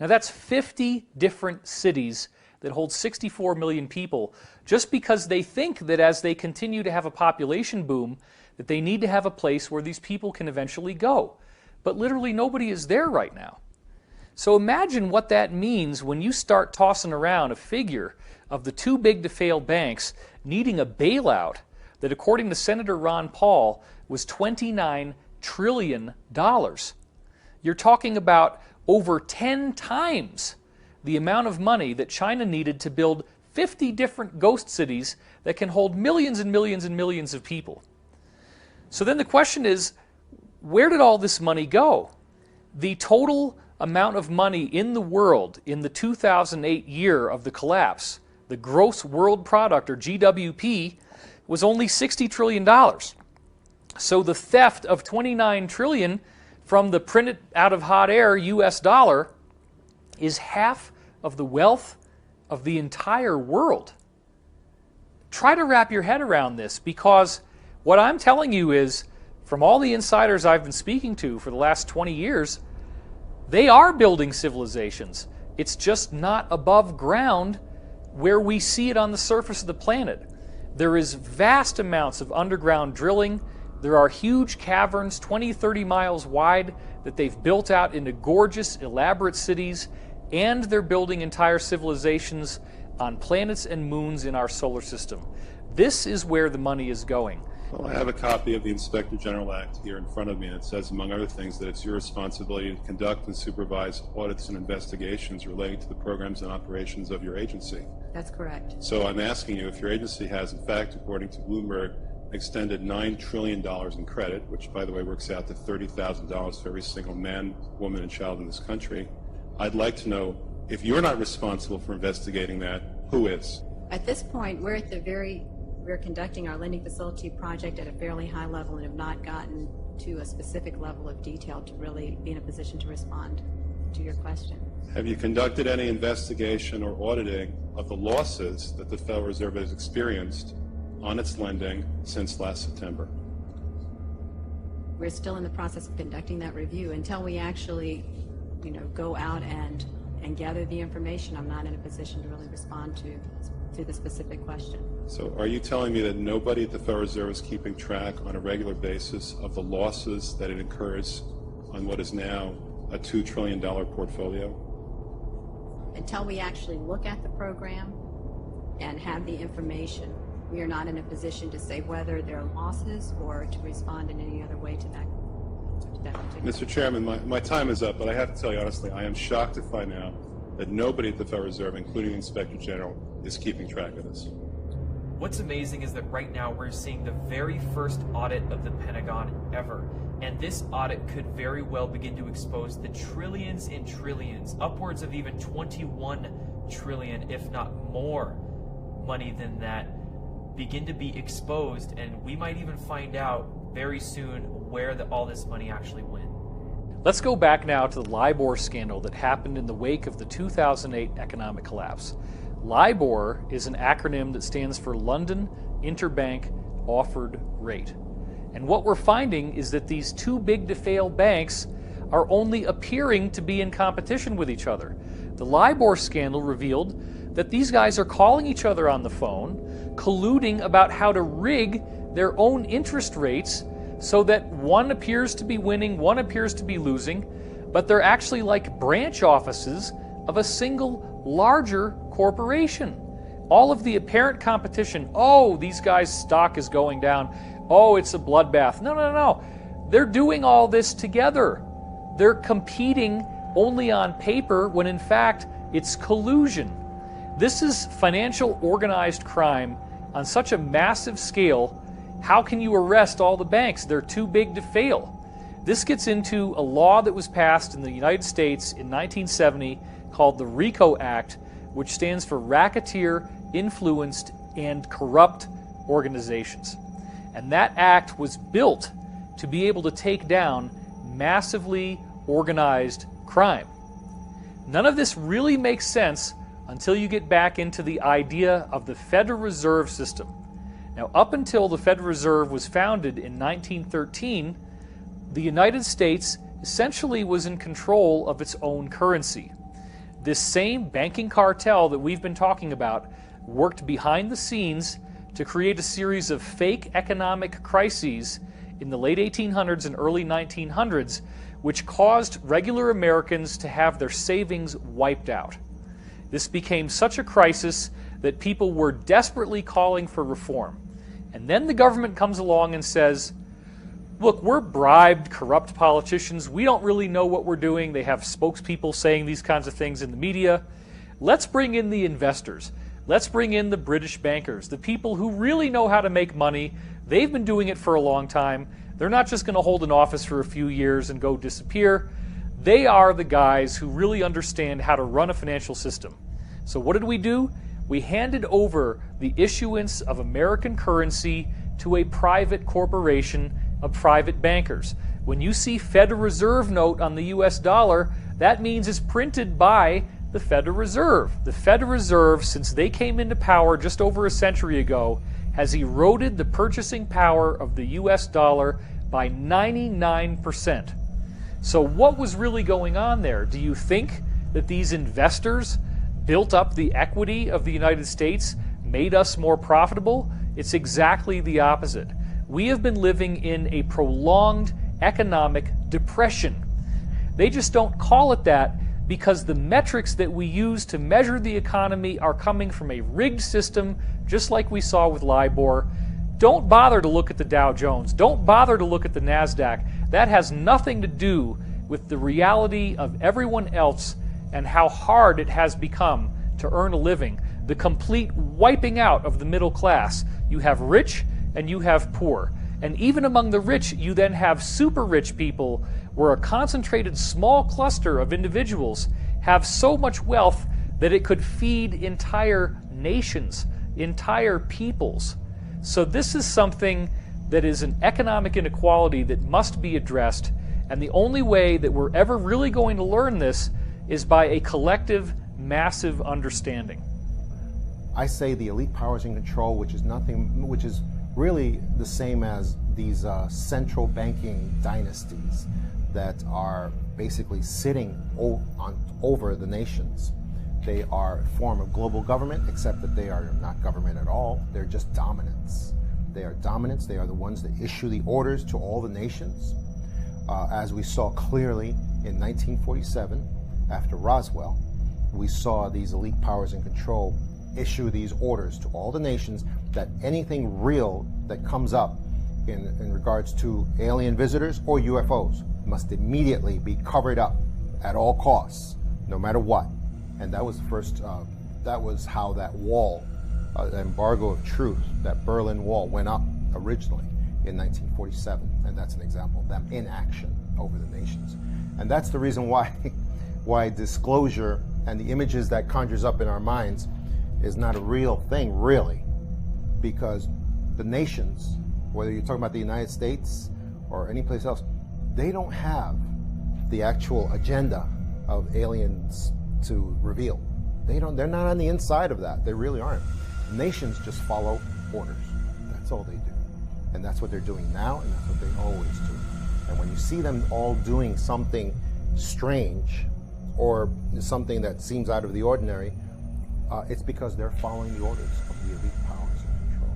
that's 50 different cities that hold 64 million people, just because they think that as they continue to have a population boom, that they need to have a place where these people can eventually go. But literally nobody is there right now. So imagine what that means when you start tossing around a figure of the too big to fail banks needing a bailout that, according to Senator Ron Paul, was $29 trillion. You're talking about over 10 times the amount of money that China needed to build 50 different ghost cities that can hold millions and millions and millions of people. So then the question is, where did all this money go? The total amount of money in the world in the 2008 year of the collapse, the gross world product, or GWP, was only $60 trillion. So the theft of $29 trillion from the printed out of hot air US dollar is half of the wealth of the entire world. Try to wrap your head around this, because what I'm telling you is, from all the insiders I've been speaking to for the last 20 years, they are building civilizations. It's just not above ground where we see it on the surface of the planet. There is vast amounts of underground drilling. There are huge caverns, 20, 30 miles wide, that they've built out into gorgeous, elaborate cities, and they're building entire civilizations on planets and moons in our solar system. This is where the money is going. Well, I have a copy of the Inspector General Act here in front of me, and it says, among other things, that it's your responsibility to conduct and supervise audits and investigations relating to the programs and operations of your agency. That's correct. So I'm asking you if your agency has, in fact, according to Bloomberg, extended $9 trillion in credit, which, by the way, works out to $30,000 for every single man, woman, and child in this country. I'd like to know, if you're not responsible for investigating that, who is? At this point, we're conducting our lending facility project at a fairly high level and have not gotten to a specific level of detail to really be in a position to respond to your question. Have you conducted any investigation or auditing of the losses that the Federal Reserve has experienced on its lending since last September? We're still in the process of conducting that review. Until we actually, go out and gather the information, I'm not in a position to really respond to the specific question. So are you telling me that nobody at the Federal Reserve is keeping track on a regular basis of the losses that it incurs on what is now a $2 trillion portfolio? Until we actually look at the program and have the information, we are not in a position to say whether there are losses or to respond in any other way to that. Mr. Chairman, my time is up, but I have to tell you honestly, I am shocked to find out that nobody at the Federal Reserve, including the Inspector General, is keeping track of this. What's amazing is that right now we're seeing the very first audit of the Pentagon ever. And this audit could very well begin to expose the trillions and trillions, upwards of even 21 trillion, if not more money than that, begin to be exposed. And we might even find out very soon where all this money actually went. Let's go back now to the LIBOR scandal that happened in the wake of the 2008 economic collapse. LIBOR is an acronym that stands for London Interbank Offered Rate. And what we're finding is that these too big to fail banks are only appearing to be in competition with each other. The LIBOR scandal revealed that these guys are calling each other on the phone, colluding about how to rig their own interest rates so that one appears to be winning, one appears to be losing, but they're actually like branch offices of a single larger corporation. All of the apparent competition, oh, these guys' stock is going down, oh, it's a bloodbath. No. They're doing all this together. They're competing only on paper when in fact it's collusion. This is financial organized crime on such a massive scale. How can you arrest all the banks? They're too big to fail. This gets into a law that was passed in the United States in 1970 called the RICO Act, which stands for Racketeer, Influenced, and Corrupt Organizations. And that act was built to be able to take down massively organized crime. None of this really makes sense until you get back into the idea of the Federal Reserve System. Now, up until the Federal Reserve was founded in 1913, the United States essentially was in control of its own currency. This same banking cartel that we've been talking about worked behind the scenes to create a series of fake economic crises in the late 1800s and early 1900s, which caused regular Americans to have their savings wiped out. This became such a crisis that people were desperately calling for reform. And then the government comes along and says, look, we're bribed, corrupt politicians. We don't really know what we're doing. They have spokespeople saying these kinds of things in the media. Let's bring in the investors. Let's bring in the British bankers, the people who really know how to make money. They've been doing it for a long time. They're not just going to hold an office for a few years and go disappear. They are the guys who really understand how to run a financial system. So what did we do? We handed over the issuance of American currency to a private corporation of private bankers. When you see Federal Reserve note on the US dollar, that means it's printed by the Federal Reserve. The Federal Reserve, since they came into power just over a century ago, has eroded the purchasing power of the US dollar by 99%. So what was really going on there? Do you think that these investors built up the equity of the United States, made us more profitable? It's exactly the opposite. We have been living in a prolonged economic depression. They just don't call it that because the metrics that we use to measure the economy are coming from a rigged system, just like we saw with LIBOR. Don't bother to look at the Dow Jones. Don't bother to look at the NASDAQ. That has nothing to do with the reality of everyone else and how hard it has become to earn a living. The complete wiping out of the middle class. You have rich and you have poor. And even among the rich, you then have super rich people where a concentrated small cluster of individuals have so much wealth that it could feed entire nations, entire peoples. So this is something that is an economic inequality that must be addressed. And the only way that we're ever really going to learn this is by a collective, massive understanding. I say the elite powers in control, which is really the same as these central banking dynasties that are basically sitting over the nations. They are a form of global government, except that they are not government at all. They're just dominants. They are dominants. They are the ones that issue the orders to all the nations. As we saw clearly in 1947, after Roswell, we saw these elite powers in control issue these orders to all the nations that anything real that comes up in regards to alien visitors or UFOs must immediately be covered up at all costs, no matter what. And that was the first, that was how that wall, the embargo of truth, that Berlin Wall went up originally in 1947. And that's an example of them in action over the nations. And that's the reason why disclosure and the images that conjures up in our minds is not a real thing, really, because the nations, whether you're talking about the United States or any place else, they don't have the actual agenda of aliens to reveal. They're not on the inside of that. They really aren't. Nations just follow orders. That's all they do. And that's what they're doing now, and that's what they always do. And when you see them all doing something strange or something that seems out of the ordinary, it's because they're following the orders of the elite powers in control.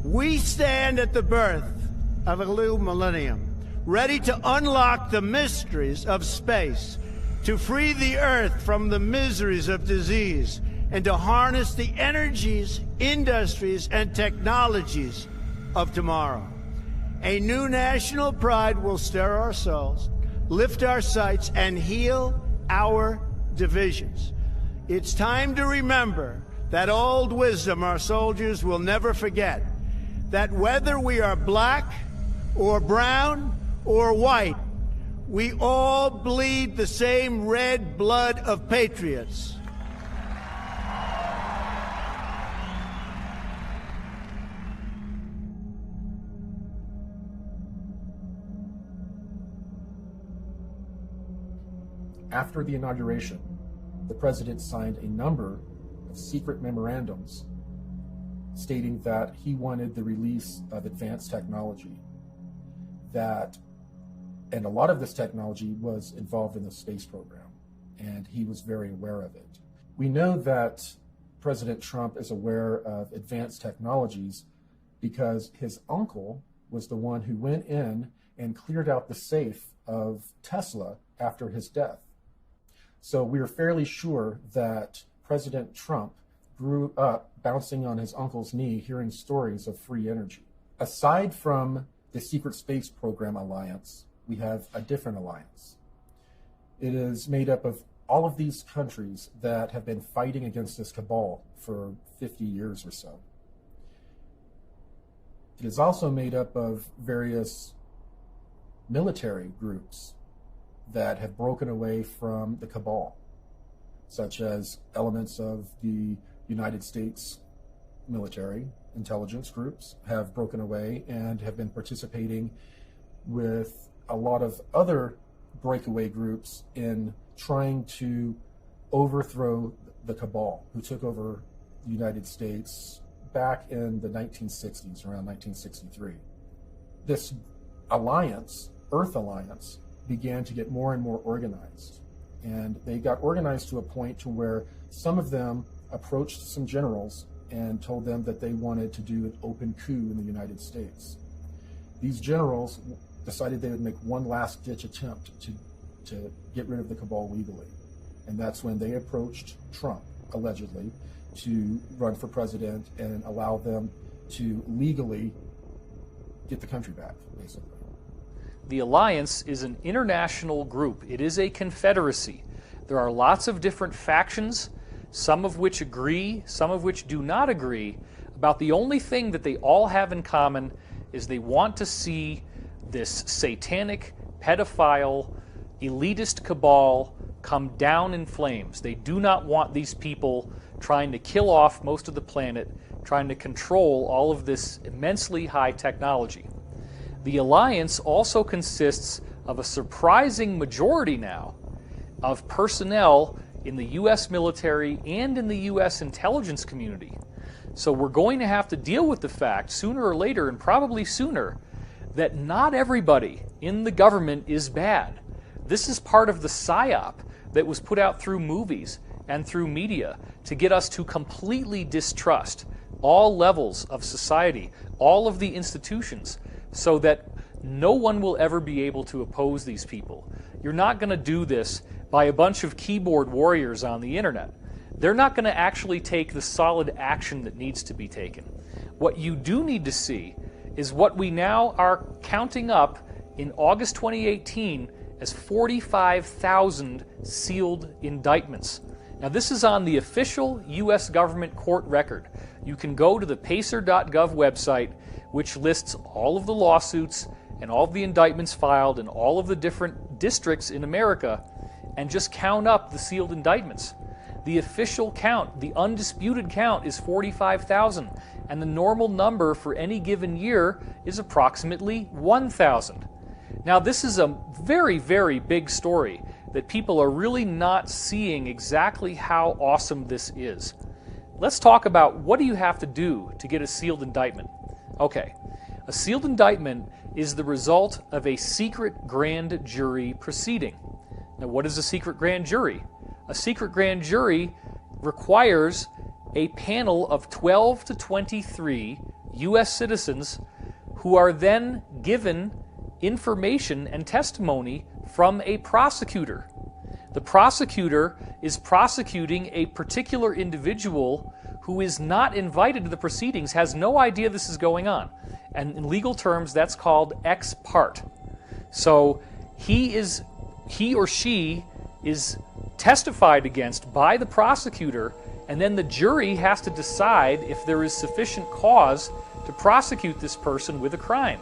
We stand at the birth of a new millennium, ready to unlock the mysteries of space, to free the Earth from the miseries of disease, and to harness the energies, industries, and technologies of tomorrow. A new national pride will stir our souls, lift our sights, and heal our divisions. It's time to remember that old wisdom our soldiers will never forget, that whether we are black or brown or white, we all bleed the same red blood of patriots. After the inauguration, the president signed a number of secret memorandums stating that he wanted the release of advanced technology, and a lot of this technology was involved in the space program, and he was very aware of it. We know that President Trump is aware of advanced technologies because his uncle was the one who went in and cleared out the safe of Tesla after his death. So we are fairly sure that President Trump grew up bouncing on his uncle's knee, hearing stories of free energy. Aside from the Secret Space Program Alliance, we have a different alliance. It is made up of all of these countries that have been fighting against this cabal for 50 years or so. It is also made up of various military groups that have broken away from the cabal, such as elements of the United States military intelligence groups have broken away and have been participating with a lot of other breakaway groups in trying to overthrow the cabal who took over the United States back in the 1960s, around 1963. This alliance, Earth Alliance, began to get more and more organized. And they got organized to a point to where some of them approached some generals and told them that they wanted to do an open coup in the United States. These generals decided they would make one last-ditch attempt to get rid of the cabal legally. And that's when they approached Trump, allegedly, to run for president and allow them to legally get the country back, basically. The alliance is an international group. It is a confederacy. There are lots of different factions, some of which agree, some of which do not agree, about the only thing that they all have in common is they want to see this satanic, pedophile, elitist cabal come down in flames. They do not want these people trying to kill off most of the planet, trying to control all of this immensely high technology. The alliance also consists of a surprising majority now of personnel in the U.S. military and in the U.S. intelligence community. So we're going to have to deal with the fact, sooner or later, and probably sooner, that not everybody in the government is bad. This is part of the psyop that was put out through movies and through media to get us to completely distrust all levels of society, all of the institutions, so that no one will ever be able to oppose these people. You're not going to do this by a bunch of keyboard warriors on the internet. They're not going to actually take the solid action that needs to be taken. What you do need to see is what we now are counting up in August 2018 as 45,000 sealed indictments. Now this is on the official U.S. government court record. You can go to the pacer.gov website, which lists all of the lawsuits and all of the indictments filed in all of the different districts in America, and just count up the sealed indictments. The official count, the undisputed count, is 45,000, and the normal number for any given year is approximately 1,000. Now this is a very, very big story that people are really not seeing exactly how awesome this is. Let's talk about what do you have to do to get a sealed indictment. Okay, a sealed indictment is the result of a secret grand jury proceeding. Now what is a secret grand jury? A secret grand jury requires a panel of 12 to 23 U.S. citizens who are then given information and testimony from a prosecutor. The prosecutor is prosecuting a particular individual who is not invited to the proceedings, has no idea this is going on. And in legal terms, that's called ex parte. So he or she is testified against by the prosecutor, and then the jury has to decide if there is sufficient cause to prosecute this person with a crime.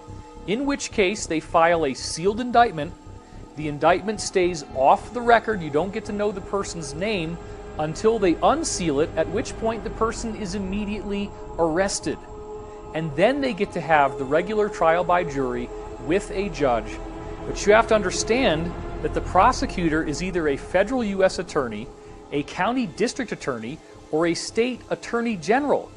In which case, they file a sealed indictment. The indictment stays off the record. You don't get to know the person's name until they unseal it, at which point the person is immediately arrested. And then they get to have the regular trial by jury with a judge. But you have to understand that the prosecutor is either a federal U.S. attorney, a county district attorney, or a state attorney general.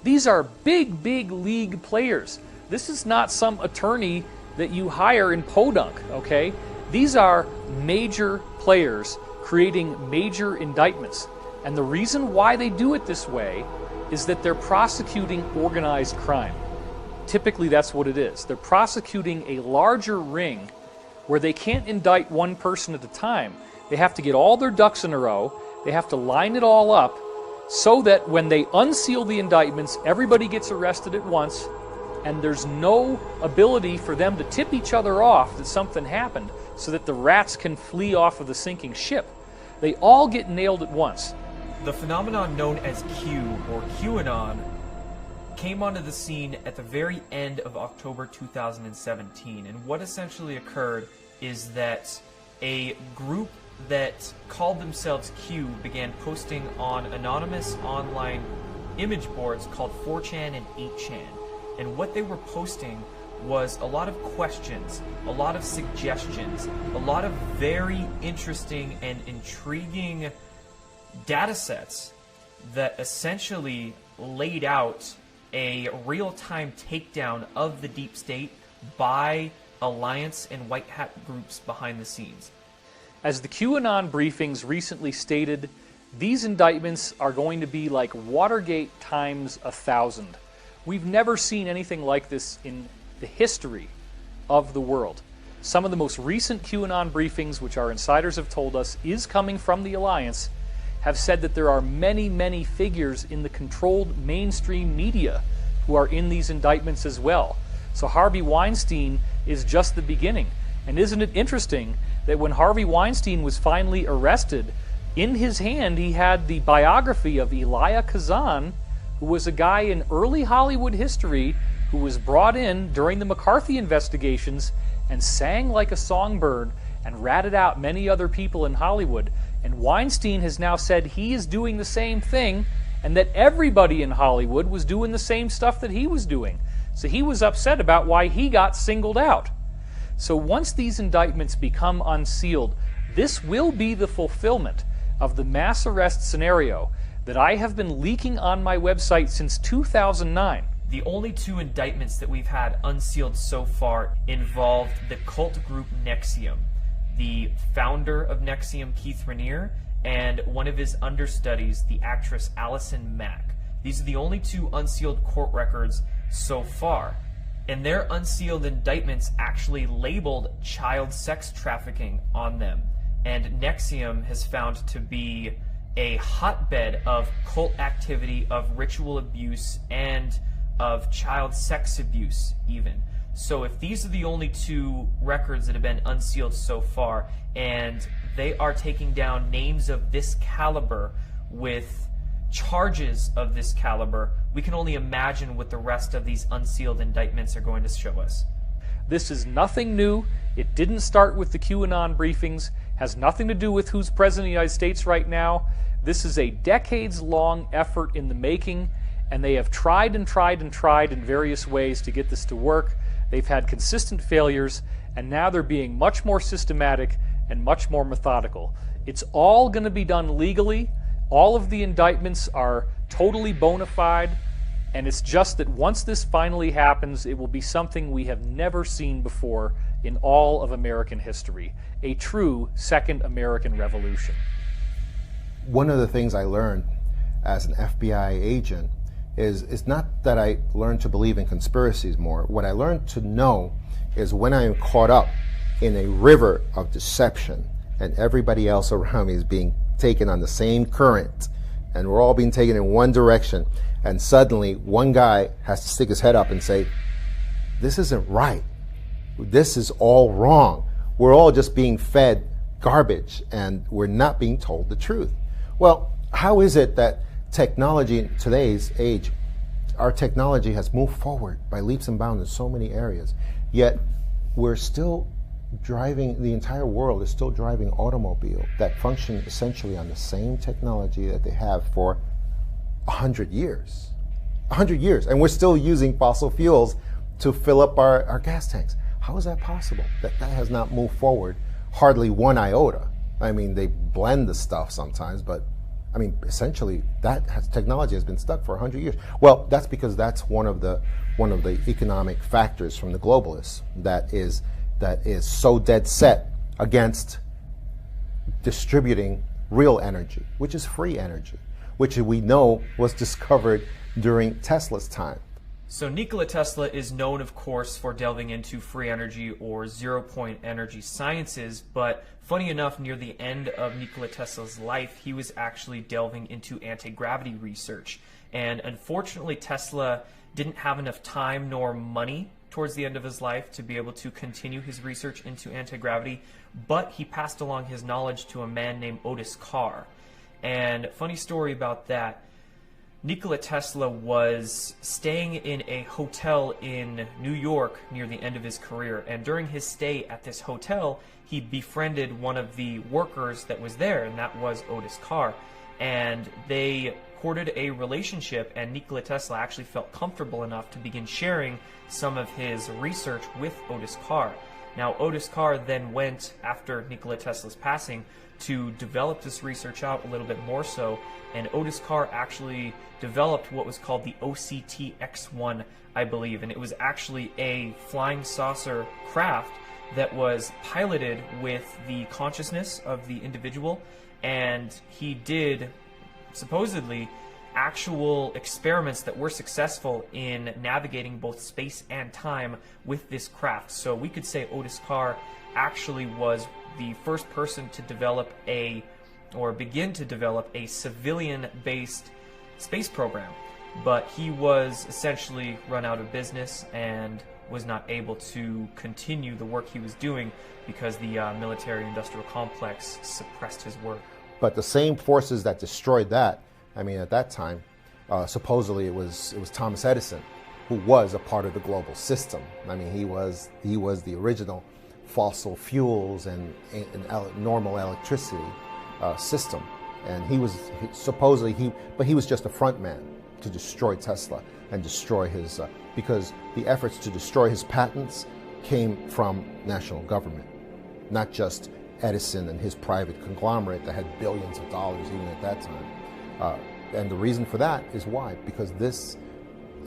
These are big, big league players. This is not some attorney that you hire in Podunk, okay? These are major players creating major indictments. And the reason why they do it this way is that they're prosecuting organized crime. Typically, that's what it is. They're prosecuting a larger ring where they can't indict one person at a time. They have to get all their ducks in a row. They have to line it all up so that when they unseal the indictments, everybody gets arrested at once, and there's no ability for them to tip each other off that something happened so that the rats can flee off of the sinking ship. They all get nailed at once. The phenomenon known as Q, or QAnon, came onto the scene at the very end of October 2017, and what essentially occurred is that a group that called themselves Q began posting on anonymous online image boards called 4chan and 8chan, and what they were posting was a lot of questions, a lot of suggestions, a lot of very interesting and intriguing data sets that essentially laid out a real-time takedown of the deep state by alliance and white hat groups behind the scenes. As the QAnon briefings recently stated, these indictments are going to be like Watergate times 1,000. We've never seen anything like this in the history of the world. Some of the most recent QAnon briefings, which our insiders have told us is coming from the alliance, have said that there are many, many figures in the controlled mainstream media who are in these indictments as well. So Harvey Weinstein is just the beginning. And isn't it interesting that when Harvey Weinstein was finally arrested, in his hand he had the biography of Elia Kazan, who was a guy in early Hollywood history who was brought in during the McCarthy investigations and sang like a songbird and ratted out many other people in Hollywood. And Weinstein has now said he is doing the same thing and that everybody in Hollywood was doing the same stuff that he was doing. So he was upset about why he got singled out. So once these indictments become unsealed, this will be the fulfillment of the mass arrest scenario that I have been leaking on my website since 2009. The only two indictments that we've had unsealed so far involved the cult group NXIVM, the founder of NXIVM, Keith Raniere, and one of his understudies, the actress Allison Mack. These are the only two unsealed court records so far. And their unsealed indictments actually labeled child sex trafficking on them. And NXIVM has found to be a hotbed of cult activity, of ritual abuse, and of child sex abuse even. So if these are the only two records that have been unsealed so far, and they are taking down names of this caliber with charges of this caliber, we can only imagine what the rest of these unsealed indictments are going to show us. This is nothing new. It didn't start with the QAnon briefings, has nothing to do with who's president of the United States right now. This is a decades-long effort in the making, and they have tried and tried and tried in various ways to get this to work. They've had consistent failures, and now they're being much more systematic and much more methodical. It's all going to be done legally. All of the indictments are totally bona fide, and it's just that once this finally happens, it will be something we have never seen before in all of American history, a true second American Revolution. One of the things I learned as an FBI agent is not that I learned to believe in conspiracies more. What I learned to know is when I am caught up in a river of deception and everybody else around me is being taken on the same current and we're all being taken in one direction, and suddenly one guy has to stick his head up and say, this isn't right. This is all wrong. We're all just being fed garbage and we're not being told the truth. Well, how is it that technology in today's age, our technology has moved forward by leaps and bounds in so many areas, yet we're still driving, the entire world is still driving automobile that function essentially on the same technology that they have for 100 years. 100 years, and we're still using fossil fuels to fill up our gas tanks. How is that possible? That has not moved forward hardly one iota. I mean, they blend the stuff sometimes, but I mean, essentially, technology has been stuck for 100 years. Well, that's because that's one of the economic factors from the globalists that is so dead set against distributing real energy, which is free energy, which we know was discovered during Tesla's time. So Nikola Tesla is known, of course, for delving into free energy or zero-point energy sciences, but funny enough, near the end of Nikola Tesla's life, he was actually delving into anti-gravity research. And unfortunately, Tesla didn't have enough time nor money towards the end of his life to be able to continue his research into anti-gravity, but he passed along his knowledge to a man named Otis Carr. And funny story about that, Nikola Tesla was staying in a hotel in New York near the end of his career, and during his stay at this hotel, he befriended one of the workers that was there, and that was Otis Carr. And they courted a relationship, and Nikola Tesla actually felt comfortable enough to begin sharing some of his research with Otis Carr. Now, Otis Carr then went, after Nikola Tesla's passing, to develop this research out a little bit more so, and Otis Carr actually developed what was called the OCT-X1, I believe, and it was actually a flying saucer craft that was piloted with the consciousness of the individual, and he did, supposedly, actual experiments that were successful in navigating both space and time with this craft. So we could say Otis Carr actually was the first person to develop begin to develop a civilian-based space program. But he was essentially run out of business and was not able to continue the work he was doing because the military-industrial complex suppressed his work. But the same forces that destroyed that, I mean, at that time, supposedly it was Thomas Edison, who was a part of the global system. I mean, he was the original fossil fuels and normal electricity system, and he was just a front man to destroy Tesla and destroy his because the efforts to destroy his patents came from national government, not just Edison and his private conglomerate that had billions of dollars even at that time. And the reason for that is why? Because this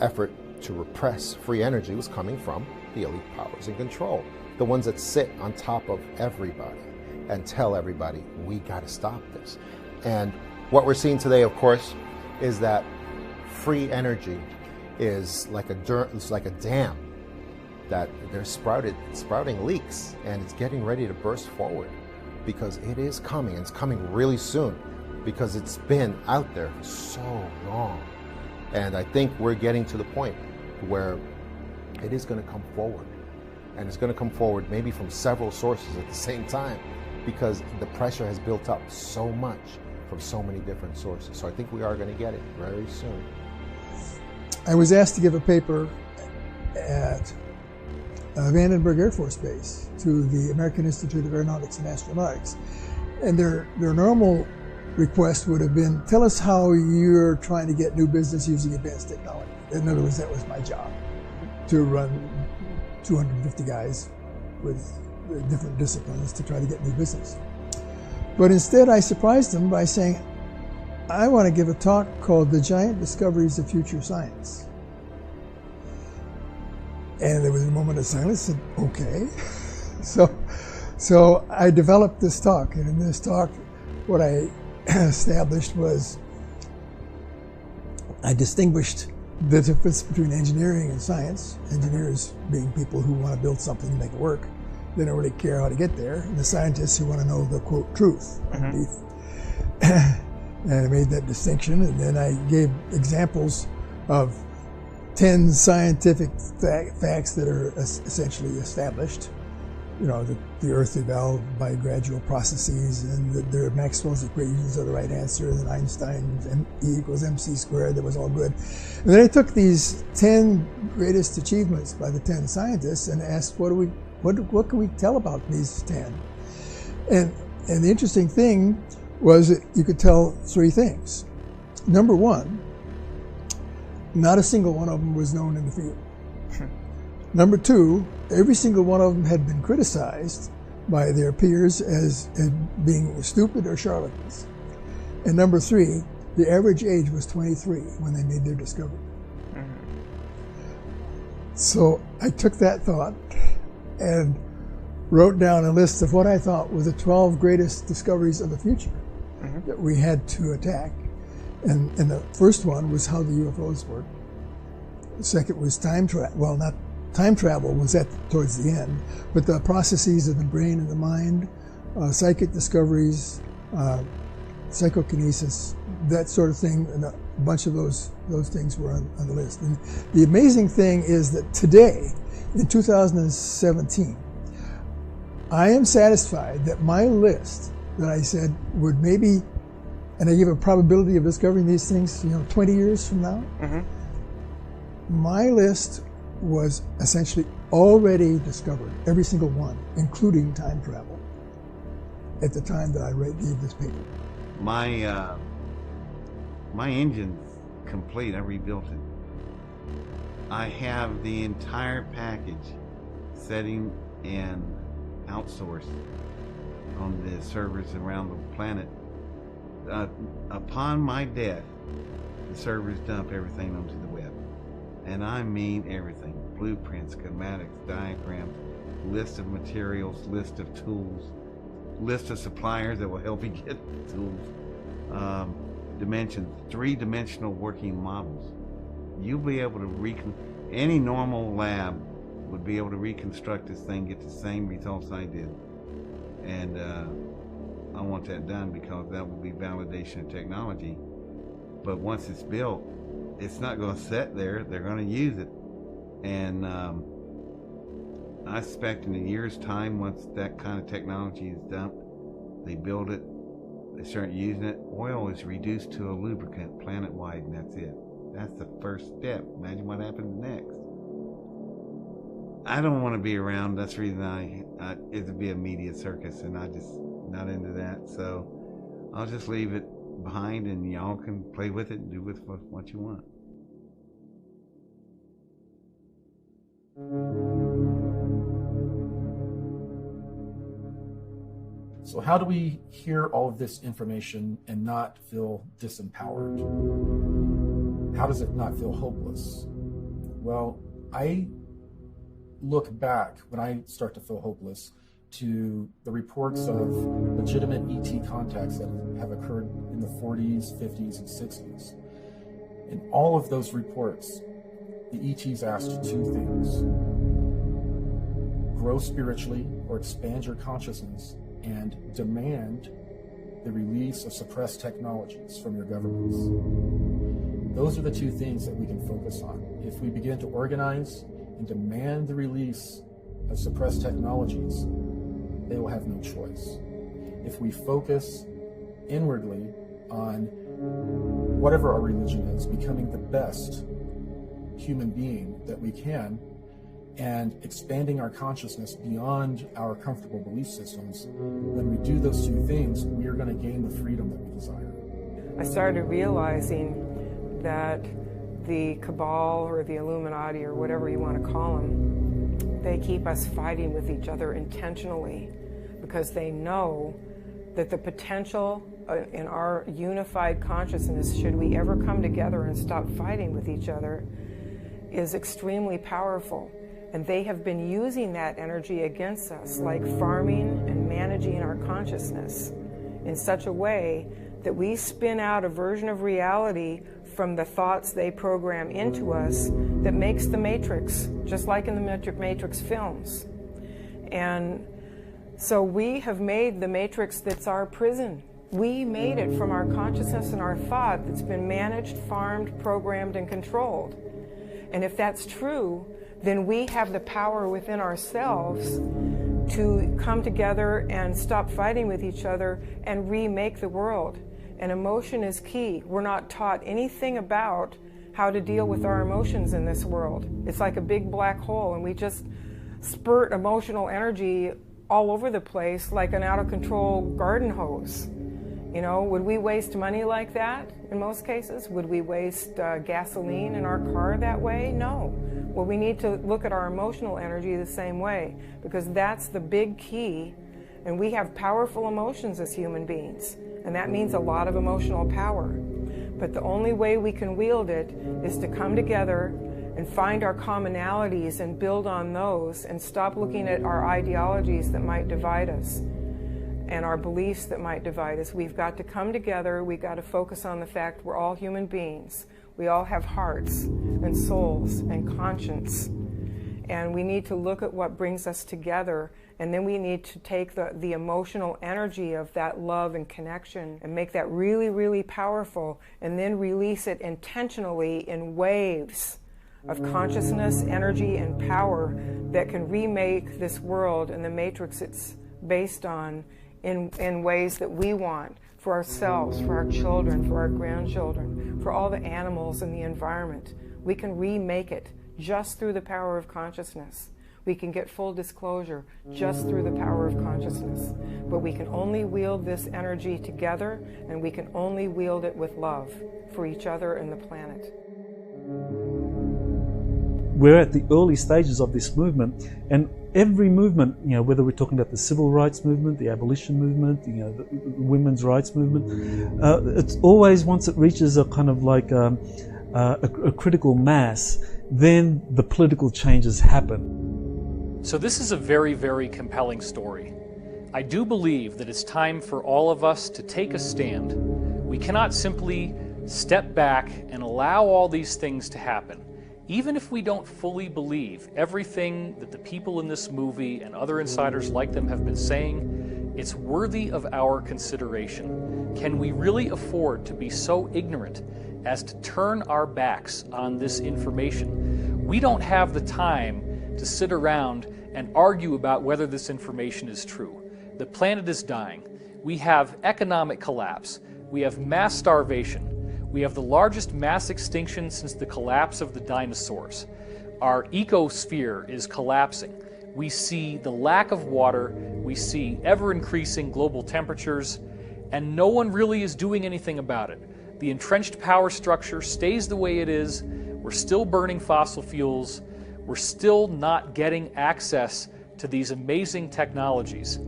effort to repress free energy was coming from the elite powers in control, the ones that sit on top of everybody and tell everybody, we got to stop this. And what we're seeing today, of course, is that free energy is like a dam that they're sprouting leaks, and it's getting ready to burst forward because it is coming. It's coming really soon because it's been out there for so long. And I think we're getting to the point where it is going to come forward. And it's going to come forward maybe from several sources at the same time because the pressure has built up so much from so many different sources. So I think we are going to get it very soon. I was asked to give a paper at Vandenberg Air Force Base to the American Institute of Aeronautics and Astronautics. And their normal request would have been, tell us how you're trying to get new business using advanced technology. In other words, that was my job, to run 250 guys with different disciplines to try to get new business. But instead, I surprised them by saying, I want to give a talk called The Giant Discoveries of Future Science. And there was a moment of silence, and okay. So I developed this talk, and in this talk, what I established was I distinguished the difference between engineering and science. Engineers being people who want to build something and make it work. They don't really care how to get there. And the scientists who want to know the, quote, truth underneath. And I made that distinction, and then I gave examples of 10 scientific facts that are essentially established. You know, that the Earth evolved by gradual processes, and that Maxwell's equations are the right answer, and Einstein's E equals mc squared, that was all good. And then I took these 10 greatest achievements by the 10 scientists and asked, what can we tell about these 10? And the interesting thing was that you could tell 3 things. Number one, not a single one of them was known in the field. Number 2, every single one of them had been criticized by their peers as being stupid or charlatans. And number 3, the average age was 23 when they made their discovery. So I took that thought and wrote down a list of what I thought were the 12 greatest discoveries of the future that we had to attack. And the first one was how the UFOs work. The second was time travel. Well, not time travel was towards the end, but the processes of the brain and the mind, psychic discoveries, psychokinesis, that sort of thing, and a bunch of those things were on the list. And the amazing thing is that today, in 2017, I am satisfied that my list that I said would maybe, and I give a probability of discovering these things, 20 years from now, my list was essentially already discovered, every single one, including time travel, at the time that I gave this paper. My engine's complete. I rebuilt it. I have the entire package setting and outsourced on the servers around the planet. Upon my death, the servers dump everything onto the web. And I mean everything. Blueprints, schematics, diagrams, list of materials, list of tools, list of suppliers that will help you get the tools. Dimensions, 3-dimensional working models. You'll be able to any normal lab would be able to reconstruct this thing, get the same results I did. And I want that done because that will be validation of technology. But once it's built, it's not going to sit there. They're going to use it. And I expect in a year's time, once that kind of technology is dumped, they build it, they start using it, oil is reduced to a lubricant planet-wide, and that's it. That's the first step. Imagine what happens next. I don't want to be around. That's the reason it would be a media circus, and I just not into that. So I'll just leave it behind, and y'all can play with it and do with what you want. So how do we hear all of this information and not feel disempowered? How does it not feel hopeless? Well, I look back when I start to feel hopeless to the reports of legitimate ET contacts that have occurred in the 40s, 50s, and 60s. In all of those reports, the ETs asked 2 things: grow spiritually or expand your consciousness, and demand the release of suppressed technologies from your governments. Those are the 2 things that we can focus on. If we begin to organize and demand the release of suppressed technologies, they will have no choice. If we focus inwardly on whatever our religion is, becoming the best human being that we can, and expanding our consciousness beyond our comfortable belief systems, when we do those 2 things, we are going to gain the freedom that we desire. I started realizing that the cabal or the Illuminati or whatever you want to call them, they keep us fighting with each other intentionally because they know that the potential in our unified consciousness, should we ever come together and stop fighting with each other, is extremely powerful. And they have been using that energy against us, like farming and managing our consciousness in such a way that we spin out a version of reality from the thoughts they program into us that makes the Matrix, just like in the Matrix films. And so we have made the Matrix that's our prison. We made it from our consciousness and our thought that's been managed, farmed, programmed, and controlled. And if that's true, then we have the power within ourselves to come together and stop fighting with each other and remake the world. And emotion is key. We're not taught anything about how to deal with our emotions in this world. It's like a big black hole, and we just spurt emotional energy all over the place like an out-of-control garden hose. You know, would we waste money like that in most cases? Would we waste gasoline in our car that way? No. Well, we need to look at our emotional energy the same way, because that's the big key. And we have powerful emotions as human beings. And that means a lot of emotional power. But the only way we can wield it is to come together and find our commonalities and build on those and stop looking at our ideologies that might divide us and our beliefs that might divide us. We've got to come together. We've got to focus on the fact we're all human beings. We all have hearts and souls and conscience. And we need to look at what brings us together, and then we need to take the emotional energy of that love and connection and make that really, really powerful, and then release it intentionally in waves of consciousness, energy, and power that can remake this world and the matrix it's based on in ways that we want for ourselves, for our children, for our grandchildren, for all the animals in the environment. We can remake it just through the power of consciousness. We can get full disclosure just through the power of consciousness. But we can only wield this energy together, and we can only wield it with love for each other and the planet. We're at the early stages of this movement, and every movement, whether we're talking about the civil rights movement, the abolition movement, the women's rights movement, it's always, once it reaches a kind of like a critical mass, then the political changes happen. So this is a very, very compelling story. I do believe that it's time for all of us to take a stand. We cannot simply step back and allow all these things to happen. Even if we don't fully believe everything that the people in this movie and other insiders like them have been saying, it's worthy of our consideration. Can we really afford to be so ignorant as to turn our backs on this information? We don't have the time to sit around and argue about whether this information is true. The planet is dying. We have economic collapse. We have mass starvation. We have the largest mass extinction since the collapse of the dinosaurs. Our ecosphere is collapsing. We see the lack of water. We see ever-increasing global temperatures, and no one really is doing anything about it. The entrenched power structure stays the way it is. We're still burning fossil fuels. We're still not getting access to these amazing technologies.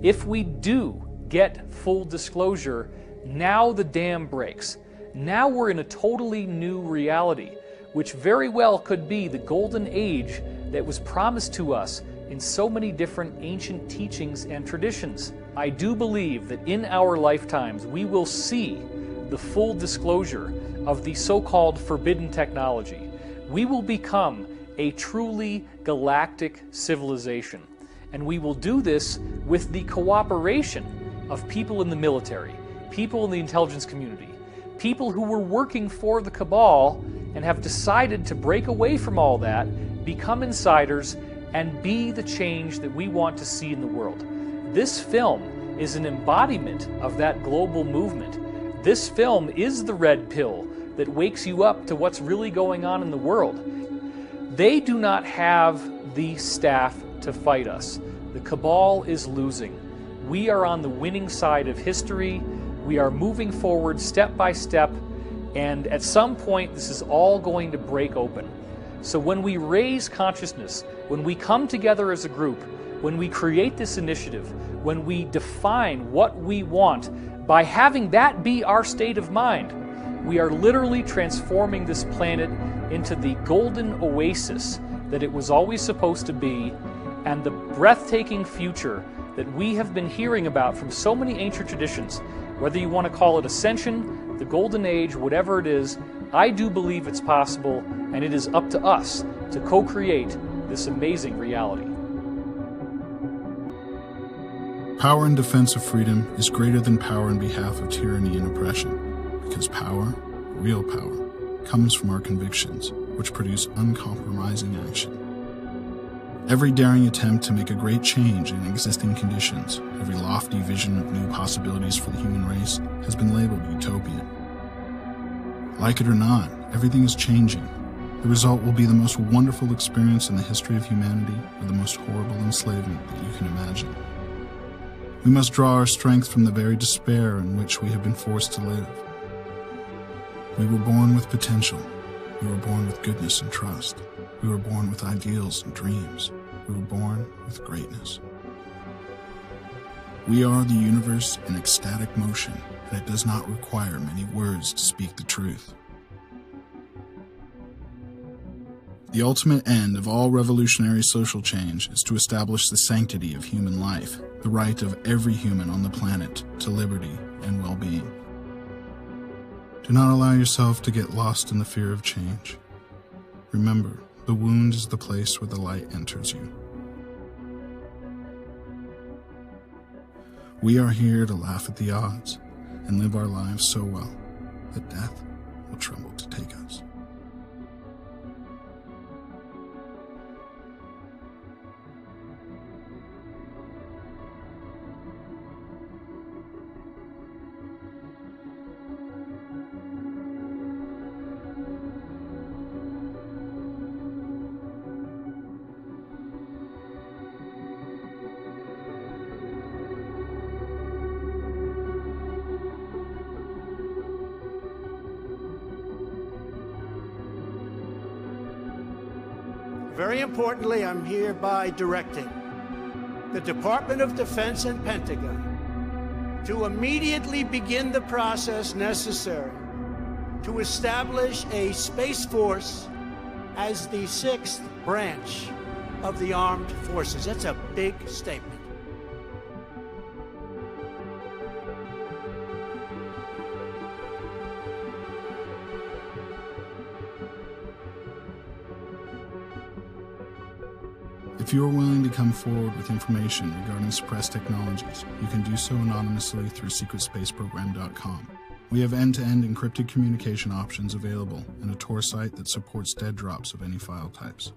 If we do get full disclosure, now the dam breaks. Now we're in a totally new reality, which very well could be the golden age that was promised to us in so many different ancient teachings and traditions. I do believe that in our lifetimes we will see the full disclosure of the so-called forbidden technology. We will become a truly galactic civilization, and we will do this with the cooperation of people in the military, people in the intelligence community, people who were working for the cabal and have decided to break away from all that, become insiders, and be the change that we want to see in the world. This film is an embodiment of that global movement. This film is the red pill that wakes you up to what's really going on in the world. They do not have the staff to fight us. The cabal is losing. We are on the winning side of history. We are moving forward step by step, and at some point this is all going to break open. So when we raise consciousness, when we come together as a group, when we create this initiative, when we define what we want, by having that be our state of mind, we are literally transforming this planet into the golden oasis that it was always supposed to be, and the breathtaking future that we have been hearing about from so many ancient traditions. Whether you want to call it ascension, the golden age, whatever it is, I do believe it's possible, and it is up to us to co-create this amazing reality. Power in defense of freedom is greater than power in behalf of tyranny and oppression, because power, real power, comes from our convictions, which produce uncompromising action. Every daring attempt to make a great change in existing conditions, every lofty vision of new possibilities for the human race, has been labeled utopian. Like it or not, everything is changing. The result will be the most wonderful experience in the history of humanity, or the most horrible enslavement that you can imagine. We must draw our strength from the very despair in which we have been forced to live. We were born with potential. We were born with goodness and trust. We were born with ideals and dreams. We were born with greatness. We are the universe in ecstatic motion, and it does not require many words to speak the truth. The ultimate end of all revolutionary social change is to establish the sanctity of human life, the right of every human on the planet to liberty and well-being. Do not allow yourself to get lost in the fear of change. Remember, the wound is the place where the light enters you. We are here to laugh at the odds and live our lives so well that death will tremble to take us. Very importantly, I'm hereby directing the Department of Defense and Pentagon to immediately begin the process necessary to establish a Space Force as the 6th branch of the armed forces. That's a big statement. If you are willing to come forward with information regarding suppressed technologies, you can do so anonymously through secretspaceprogram.com. We have end-to-end encrypted communication options available and a Tor site that supports dead drops of any file types.